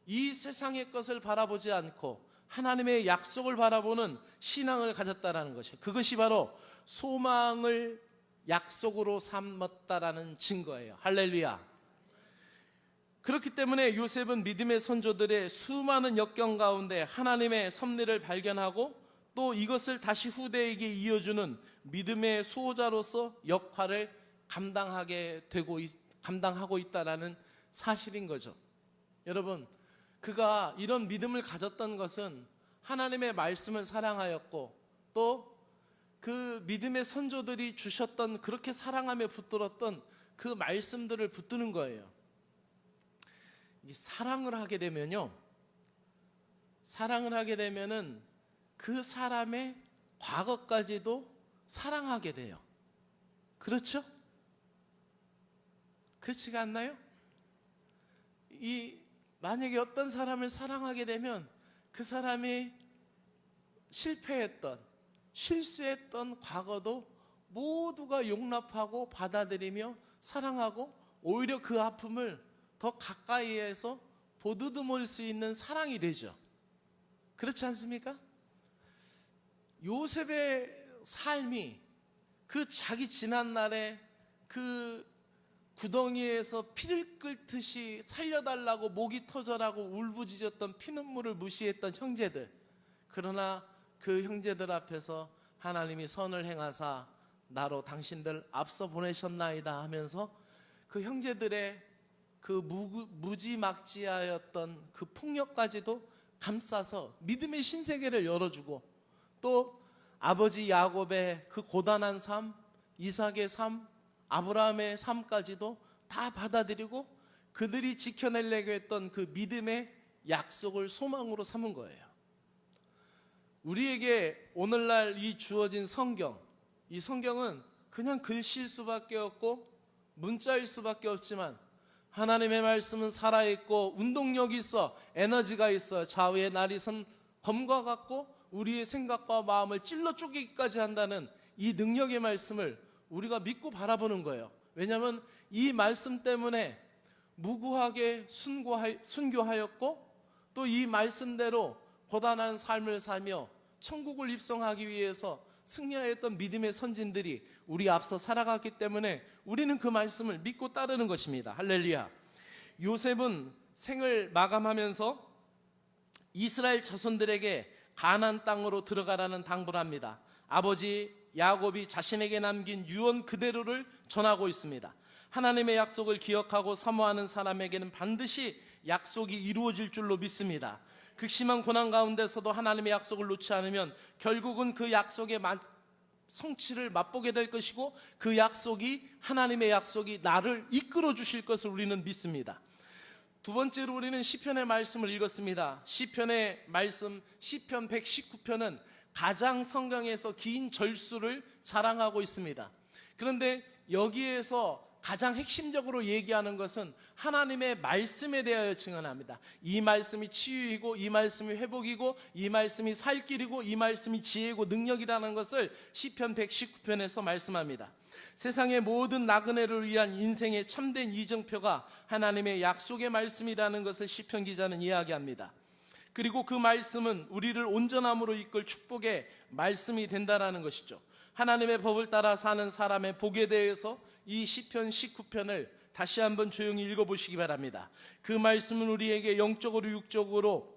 이 세상의 것을 바라보지 않고 하나님의 약속을 바라보는 신앙을 가졌다라는 것이에요. 그것이 바로 소망을 약속으로 삼았다라는 증거예요. 할렐루야. 그렇기 때문에 요셉은 믿음의 선조들의 수많은 역경 가운데 하나님의 섭리를 발견하고 또 이것을 다시 후대에게 이어주는 믿음의 수호자로서 역할을 감당하고 있다라는 사실인 거죠. 여러분, 그가 이런 믿음을 가졌던 것은 하나님의 말씀을 사랑하였고 또 그 믿음의 선조들이 주셨던, 그렇게 사랑하며 붙들었던 그 말씀들을 붙드는 거예요. 사랑을 하게 되면요, 사랑을 하게 되면은 그 사람의 과거까지도 사랑하게 돼요. 그렇죠? 그렇지가 않나요? 만약에 어떤 사람을 사랑하게 되면 그 사람이 실패했던, 실수했던 과거도 모두가 용납하고 받아들이며 사랑하고 오히려 그 아픔을 더 가까이에서 보듬을 수 있는 사랑이 되죠. 그렇지 않습니까? 요셉의 삶이 그 자기 지난날에 그 구덩이에서 피를 끓듯이 살려달라고 목이 터져라고 울부짖었던 피눈물을 무시했던 형제들, 그러나 그 형제들 앞에서 하나님이 선을 행하사 나로 당신들 앞서 보내셨나이다 하면서 그 형제들의 그 무지막지하였던 그 폭력까지도 감싸서 믿음의 신세계를 열어주고, 또 아버지 야곱의 그 고단한 삶, 이삭의 삶, 아브라함의 삶까지도 다 받아들이고 그들이 지켜내려고 했던 그 믿음의 약속을 소망으로 삼은 거예요. 우리에게 오늘날 이 주어진 성경, 이 성경은 그냥 글씨일 수밖에 없고 문자일 수밖에 없지만 하나님의 말씀은 살아있고 운동력이 있어, 에너지가 있어, 좌우의 날이 선 검과 같고 우리의 생각과 마음을 찔러 쪼개기까지 한다는 이 능력의 말씀을 우리가 믿고 바라보는 거예요. 왜냐하면 이 말씀 때문에 무구하게 순교하였고 또 이 말씀대로 고단한 삶을 살며 천국을 입성하기 위해서 승리하였던 믿음의 선진들이 우리 앞서 살아갔기 때문에 우리는 그 말씀을 믿고 따르는 것입니다. 할렐루야. 요셉은 생을 마감하면서 이스라엘 자손들에게 가나안 땅으로 들어가라는 당부를 합니다. 아버지 야곱이 자신에게 남긴 유언 그대로를 전하고 있습니다. 하나님의 약속을 기억하고 사모하는 사람에게는 반드시 약속이 이루어질 줄로 믿습니다. 극심한 고난 가운데서도 하나님의 약속을 놓지 않으면 결국은 그 약속의 성취를 맛보게 될 것이고, 그 약속이, 하나님의 약속이 나를 이끌어 주실 것을 우리는 믿습니다. 두 번째로 우리는 시편의 말씀을 읽었습니다. 시편의 말씀, 시편 119편은 가장 성경에서 긴 절수를 자랑하고 있습니다. 그런데 여기에서 가장 핵심적으로 얘기하는 것은 하나님의 말씀에 대하여 증언합니다. 이 말씀이 치유이고, 이 말씀이 회복이고, 이 말씀이 살 길이고, 이 말씀이 지혜이고 능력이라는 것을 시편 119편에서 말씀합니다. 세상의 모든 나그네를 위한 인생의 참된 이정표가 하나님의 약속의 말씀이라는 것을 시편 기자는 이야기합니다. 그리고 그 말씀은 우리를 온전함으로 이끌 축복의 말씀이 된다라는 것이죠. 하나님의 법을 따라 사는 사람의 복에 대해서 이 시편 19편을 다시 한번 조용히 읽어보시기 바랍니다. 그 말씀은 우리에게 영적으로 육적으로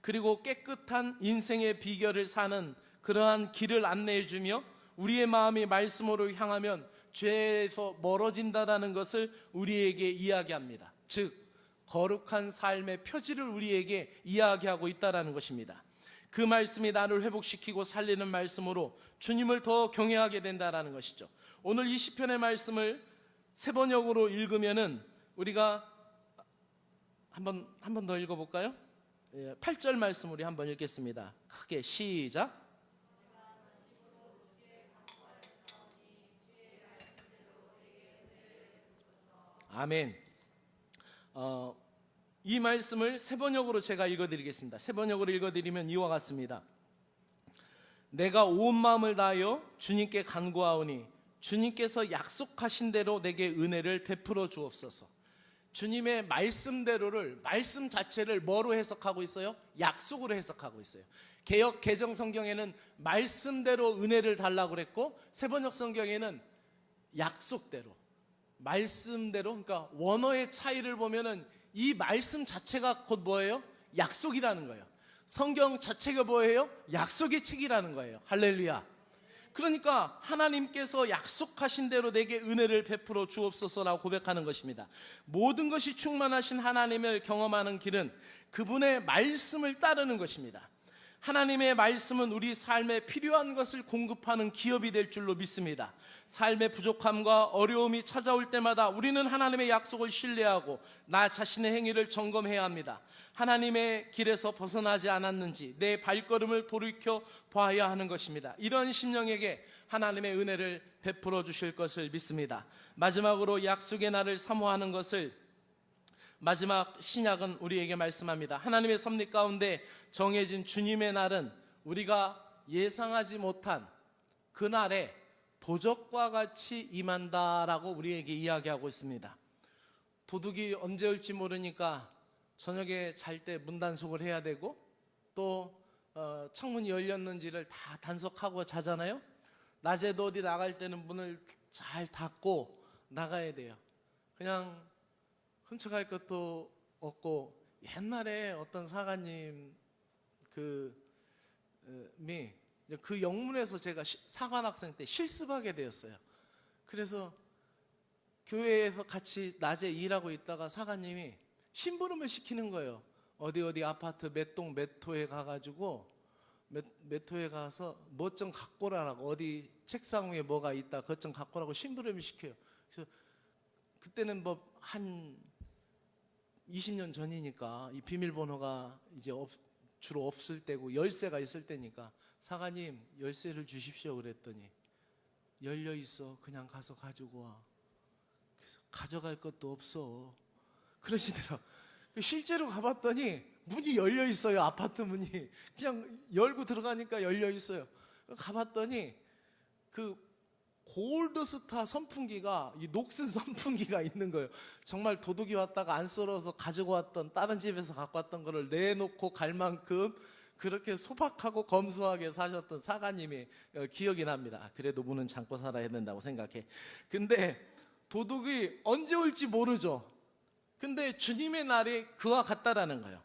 그리고 깨끗한 인생의 비결을 사는 그러한 길을 안내해주며 우리의 마음이 말씀으로 향하면 죄에서 멀어진다라는 것을 우리에게 이야기합니다. 즉 거룩한 삶의 표지를 우리에게 이야기하고 있다라는 것입니다. 그 말씀이 나를 회복시키고 살리는 말씀으로 주님을 더 경외하게 된다라는 것이죠. 오늘 이 시편의 말씀을 세 번역으로 읽으면은 우리가 한 번 더 읽어볼까요? 8절 말씀 우리 한번 읽겠습니다. 크게 시작. 아멘. 이 말씀을 세 번역으로 제가 읽어드리겠습니다. 세 번역으로 읽어드리면 이와 같습니다. 내가 온 마음을 다하여 주님께 간구하오니 주님께서 약속하신 대로 내게 은혜를 베풀어 주옵소서. 주님의 말씀대로를, 말씀 자체를 뭐로 해석하고 있어요? 약속으로 해석하고 있어요. 개역 개정 성경에는 말씀대로 은혜를 달라고 그랬고, 세 번역 성경에는 약속대로, 말씀대로, 그러니까 원어의 차이를 보면은 이 말씀 자체가 곧 뭐예요? 약속이라는 거예요. 성경 자체가 뭐예요? 약속의 책이라는 거예요. 할렐루야. 그러니까 하나님께서 약속하신 대로 내게 은혜를 베풀어 주옵소서라고 고백하는 것입니다. 모든 것이 충만하신 하나님을 경험하는 길은 그분의 말씀을 따르는 것입니다. 하나님의 말씀은 우리 삶에 필요한 것을 공급하는 기업이 될 줄로 믿습니다. 삶의 부족함과 어려움이 찾아올 때마다 우리는 하나님의 약속을 신뢰하고 나 자신의 행위를 점검해야 합니다. 하나님의 길에서 벗어나지 않았는지 내 발걸음을 돌이켜 봐야 하는 것입니다. 이런 심령에게 하나님의 은혜를 베풀어 주실 것을 믿습니다. 마지막으로 약속의 날을 사모하는 것을 마지막 신약은 우리에게 말씀합니다. 하나님의 섭리 가운데 정해진 주님의 날은 우리가 예상하지 못한 그날에 도적과 같이 임한다라고 우리에게 이야기하고 있습니다. 도둑이 언제 올지 모르니까 저녁에 잘 때 문단속을 해야 되고 또 창문이 열렸는지를 다 단속하고 자잖아요. 낮에도 어디 나갈 때는 문을 잘 닫고 나가야 돼요. 그냥 훔쳐갈 것도 없고, 옛날에 어떤 사관님 그 영문에서 제가 사관학생 때 실습하게 되었어요. 그래서 교회에서 같이 낮에 일하고 있다가 사관님이 심부름을 시키는 거예요. 어디 아파트 몇 동 몇 호에 가가지고 몇 호에 가서 뭐 좀 갖고 오라고, 어디 책상 위에 뭐가 있다 그것 좀 갖고 오라고 심부름을 시켜요. 그래서 그때는 뭐 한 20년 전이니까 이 비밀번호가 이제 주로 없을 때고 열쇠가 있을 때니까, 사관님 열쇠를 주십시오 그랬더니 열려 있어, 그냥 가서 가지고 와. 그래서 가져갈 것도 없어. 그러시더라고. 실제로 가봤더니 문이 열려 있어요. 아파트 문이 그냥 열고 들어가니까 열려 있어요. 가봤더니 그 골드스타 선풍기가, 이 녹슨 선풍기가 있는 거예요. 정말 도둑이 왔다가 안 썰어서 가지고 왔던, 다른 집에서 갖고 왔던 거를 내놓고 갈 만큼 그렇게 소박하고 검소하게 사셨던 사가님이 기억이 납니다. 그래도 문은 잠고 살아야 된다고 생각해. 근데 도둑이 언제 올지 모르죠. 근데 주님의 날이 그와 같다라는 거예요.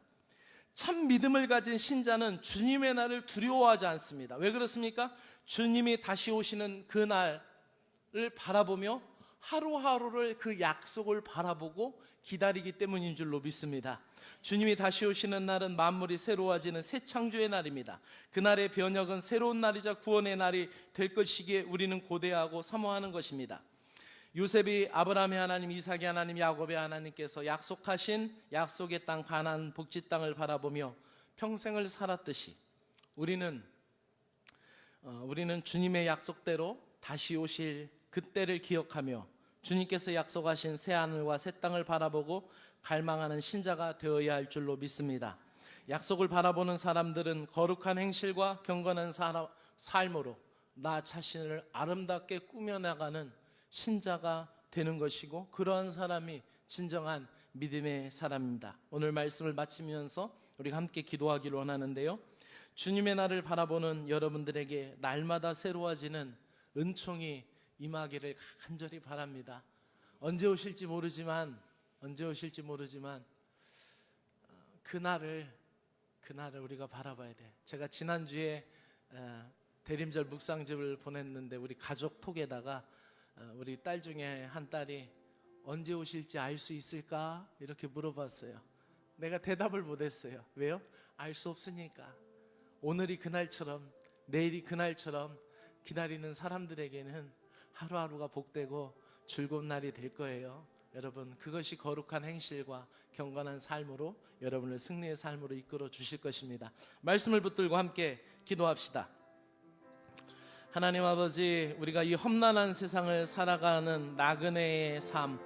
참 믿음을 가진 신자는 주님의 날을 두려워하지 않습니다. 왜 그렇습니까? 주님이 다시 오시는 그 날을 바라보며 하루하루를 그 약속을 바라보고 기다리기 때문인 줄로 믿습니다. 주님이 다시 오시는 날은 만물이 새로워지는 새 창조의 날입니다. 그날의 변혁은 새로운 날이자 구원의 날이 될 것이기에 우리는 고대하고 사모하는 것입니다. 요셉이 아브라함의 하나님, 이삭의 하나님, 야곱의 하나님께서 약속하신 약속의 땅 가나안 복지 땅을 바라보며 평생을 살았듯이 우리는 주님의 약속대로 다시 오실 그때를 기억하며 주님께서 약속하신 새 하늘과 새 땅을 바라보고 갈망하는 신자가 되어야 할 줄로 믿습니다. 약속을 바라보는 사람들은 거룩한 행실과 경건한 삶으로 나 자신을 아름답게 꾸며나가는 신자가 되는 것이고, 그러한 사람이 진정한 믿음의 사람입니다. 오늘 말씀을 마치면서 우리가 함께 기도하기를 원하는데요, 주님의 날을 바라보는 여러분들에게 날마다 새로워지는 은총이 임하기를 간절히 바랍니다. 언제 오실지 모르지만 그날을 우리가 바라봐야 돼. 제가 지난주에 대림절 묵상집을 보냈는데 우리 가족 톡에다가 우리 딸 중에 한 딸이 언제 오실지 알 수 있을까? 이렇게 물어봤어요. 내가 대답을 못했어요. 왜요? 알 수 없으니까. 오늘이 그날처럼, 내일이 그날처럼 기다리는 사람들에게는 하루하루가 복되고 즐거운 날이 될 거예요. 여러분, 그것이 거룩한 행실과 경건한 삶으로 여러분을 승리의 삶으로 이끌어 주실 것입니다. 말씀을 붙들고 함께 기도합시다. 하나님 아버지, 우리가 이 험난한 세상을 살아가는 나그네의 삶,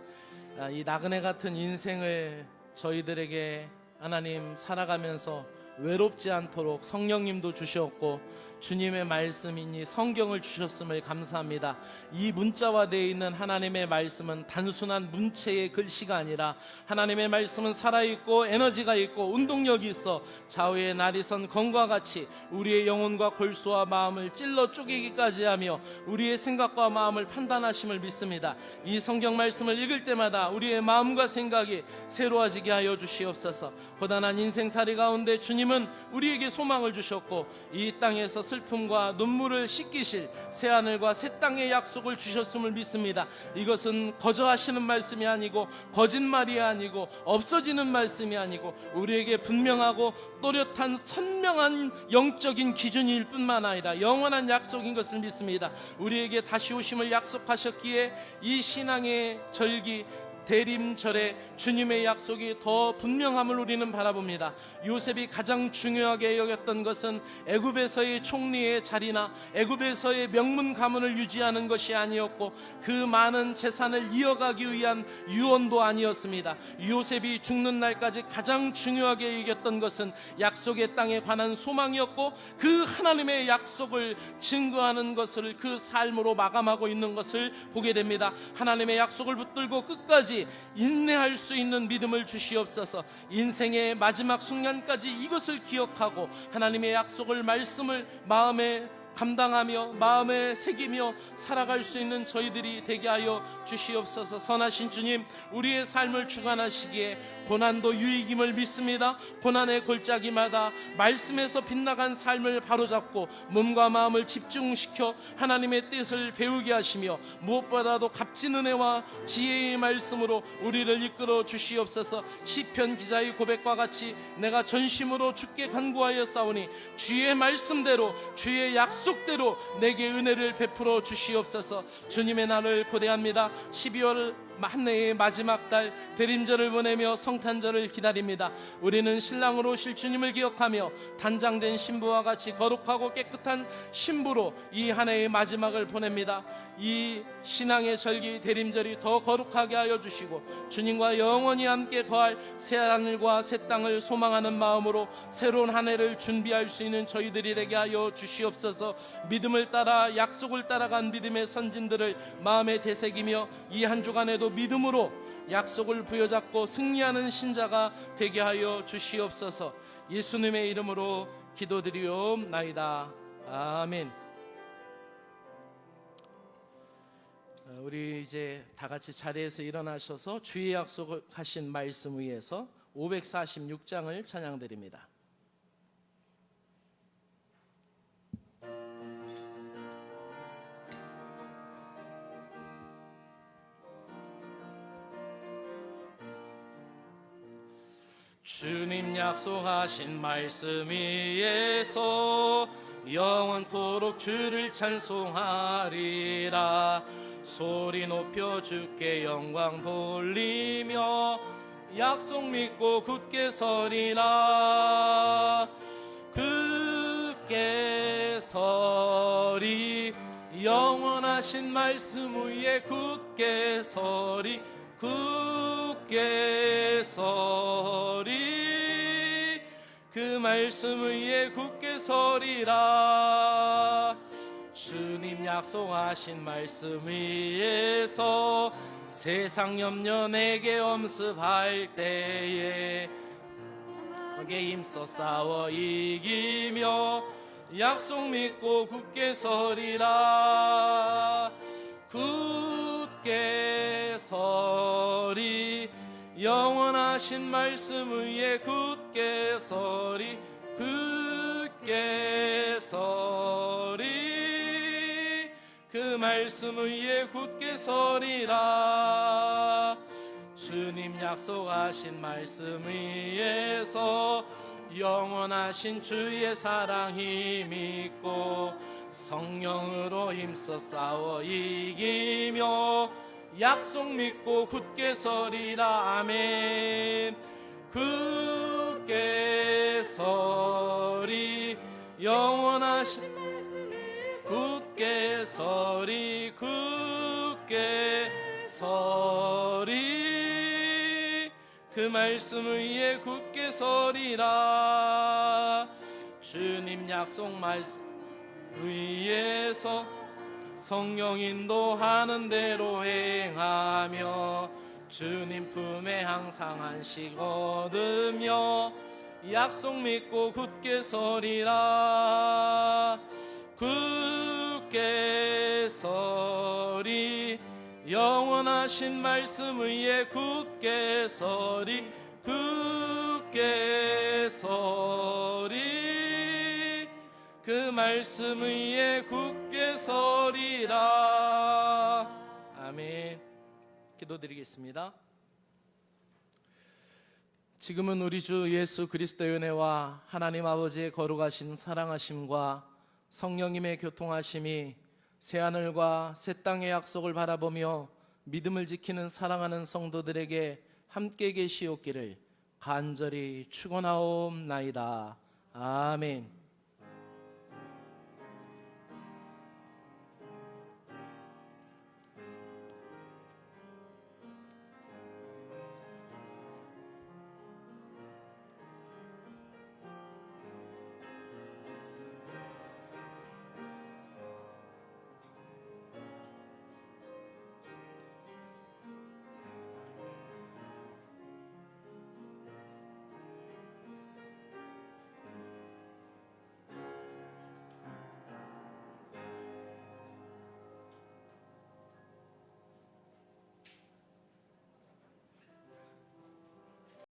이 나그네 같은 인생을 저희들에게 하나님 살아가면서 외롭지 않도록 성령님도 주셨고 주님의 말씀이니 성경을 주셨음을 감사합니다. 이 문자화되어 있는 하나님의 말씀은 단순한 문체의 글씨가 아니라 하나님의 말씀은 살아있고 에너지가 있고 운동력이 있어 좌우의 날이선 검과 같이 우리의 영혼과 골수와 마음을 찔러 쪼개기까지 하며 우리의 생각과 마음을 판단하심을 믿습니다. 이 성경 말씀을 읽을 때마다 우리의 마음과 생각이 새로워지게 하여 주시옵소서. 고단한 인생살이 가운데 주님은 우리에게 소망을 주셨고 이 땅에서 슬픔과 눈물을 씻기실 새하늘과 새 땅의 약속을 주셨음을 믿습니다. 이것은 거저하시는 말씀이 아니고 거짓말이 아니고 없어지는 말씀이 아니고 우리에게 분명하고 또렷한 선명한 영적인 기준일 뿐만 아니라 영원한 약속인 것을 믿습니다. 우리에게 다시 오심을 약속하셨기에 이 신앙의 절기 대림절에 주님의 약속이 더 분명함을 우리는 바라봅니다. 요셉이 가장 중요하게 여겼던 것은 애굽에서의 총리의 자리나 애굽에서의 명문 가문을 유지하는 것이 아니었고 그 많은 재산을 이어가기 위한 유언도 아니었습니다. 요셉이 죽는 날까지 가장 중요하게 여겼던 것은 약속의 땅에 관한 소망이었고 그 하나님의 약속을 증거하는 것을 그 삶으로 마감하고 있는 것을 보게 됩니다. 하나님의 약속을 붙들고 끝까지 인내할 수 있는 믿음을 주시옵소서. 인생의 마지막 순간까지 이것을 기억하고 하나님의 약속을 말씀을 마음에 감당하며 마음에 새기며 살아갈 수 있는 저희들이 되게 하여 주시옵소서. 선하신 주님, 우리의 삶을 주관하시기에 고난도 유익임을 믿습니다. 고난의 골짜기마다 말씀에서 빗나간 삶을 바로잡고 몸과 마음을 집중시켜 하나님의 뜻을 배우게 하시며 무엇보다도 값진 은혜와 지혜의 말씀으로 우리를 이끌어 주시옵소서. 시편 기자의 고백과 같이 내가 전심으로 주께 간구하여 싸우니 주의 말씀대로 주의 약속대로 내게 은혜를 베풀어 주시옵소서. 주님의 날을 고대합니다. 12월 한 해의 마지막 달 대림절을 보내며 성탄절을 기다립니다. 우리는 신랑으로 오실 주님을 기억하며 단장된 신부와 같이 거룩하고 깨끗한 신부로 이 한 해의 마지막을 보냅니다. 이 신앙의 절기 대림절이 더 거룩하게 하여 주시고 주님과 영원히 함께 거할 새 하늘과 새 땅을 소망하는 마음으로 새로운 한 해를 준비할 수 있는 저희들이 되게 하여 주시옵소서. 믿음을 따라 약속을 따라간 믿음의 선진들을 마음에 되새기며 이 한 주간에도 믿음으로 약속을 부여잡고 승리하는 신자가 되게 하여 주시옵소서. 예수님의 이름으로 기도드리옵나이다. 아멘. 우리 이제 다 같이 자리에서 일어나셔서 주의 약속하신 말씀 위에서 546장을 찬양드립니다. 주님 약속하신 말씀 위에서 영원토록 주를 찬송하리라. 소리 높여 주께 영광 돌리며 약속 믿고 굳게 서리라. 굳게 서리 영원하신 말씀 위에 굳게 서리 굳게 서리 그 말씀 위에 굳게 서리라. 주님 약속하신 말씀 위에서 세상 염려 내게 엄습할 때에 벽에 힘써 싸워 이기며 약속 믿고 굳게 서리라. 굳게 서리 영원하신 말씀 위에 굳게 서리 굳게 서리 그 말씀 위에 굳게 서리라. 주님 약속하신 말씀 위에서 영원하신 주의 사랑 힘있고 성령으로 힘써 싸워 이기며 약속 믿고 굳게 서리라. 아멘. 굳게 서리 영원하신 굳게 서리 굳게 서리 그 말씀 위에 굳게 서리라. 주님 약속 말씀 위에서 성령 인도하는 대로 행하며 주님 품에 항상 안식 얻으며 약속 믿고 굳게 서리라. 굳게 서리 영원하신 말씀 위에 굳게 서리 굳게 서리 그 말씀 위에 굳게 서리라. 아멘. 기도드리겠습니다. 지금은 우리 주 예수 그리스도의 은혜와 하나님 아버지의 거룩하신 사랑하심과 성령님의 교통하심이 새하늘과 새 땅의 약속을 바라보며 믿음을 지키는 사랑하는 성도들에게 함께 계시옵기를 간절히 축원하옵나이다. 아멘.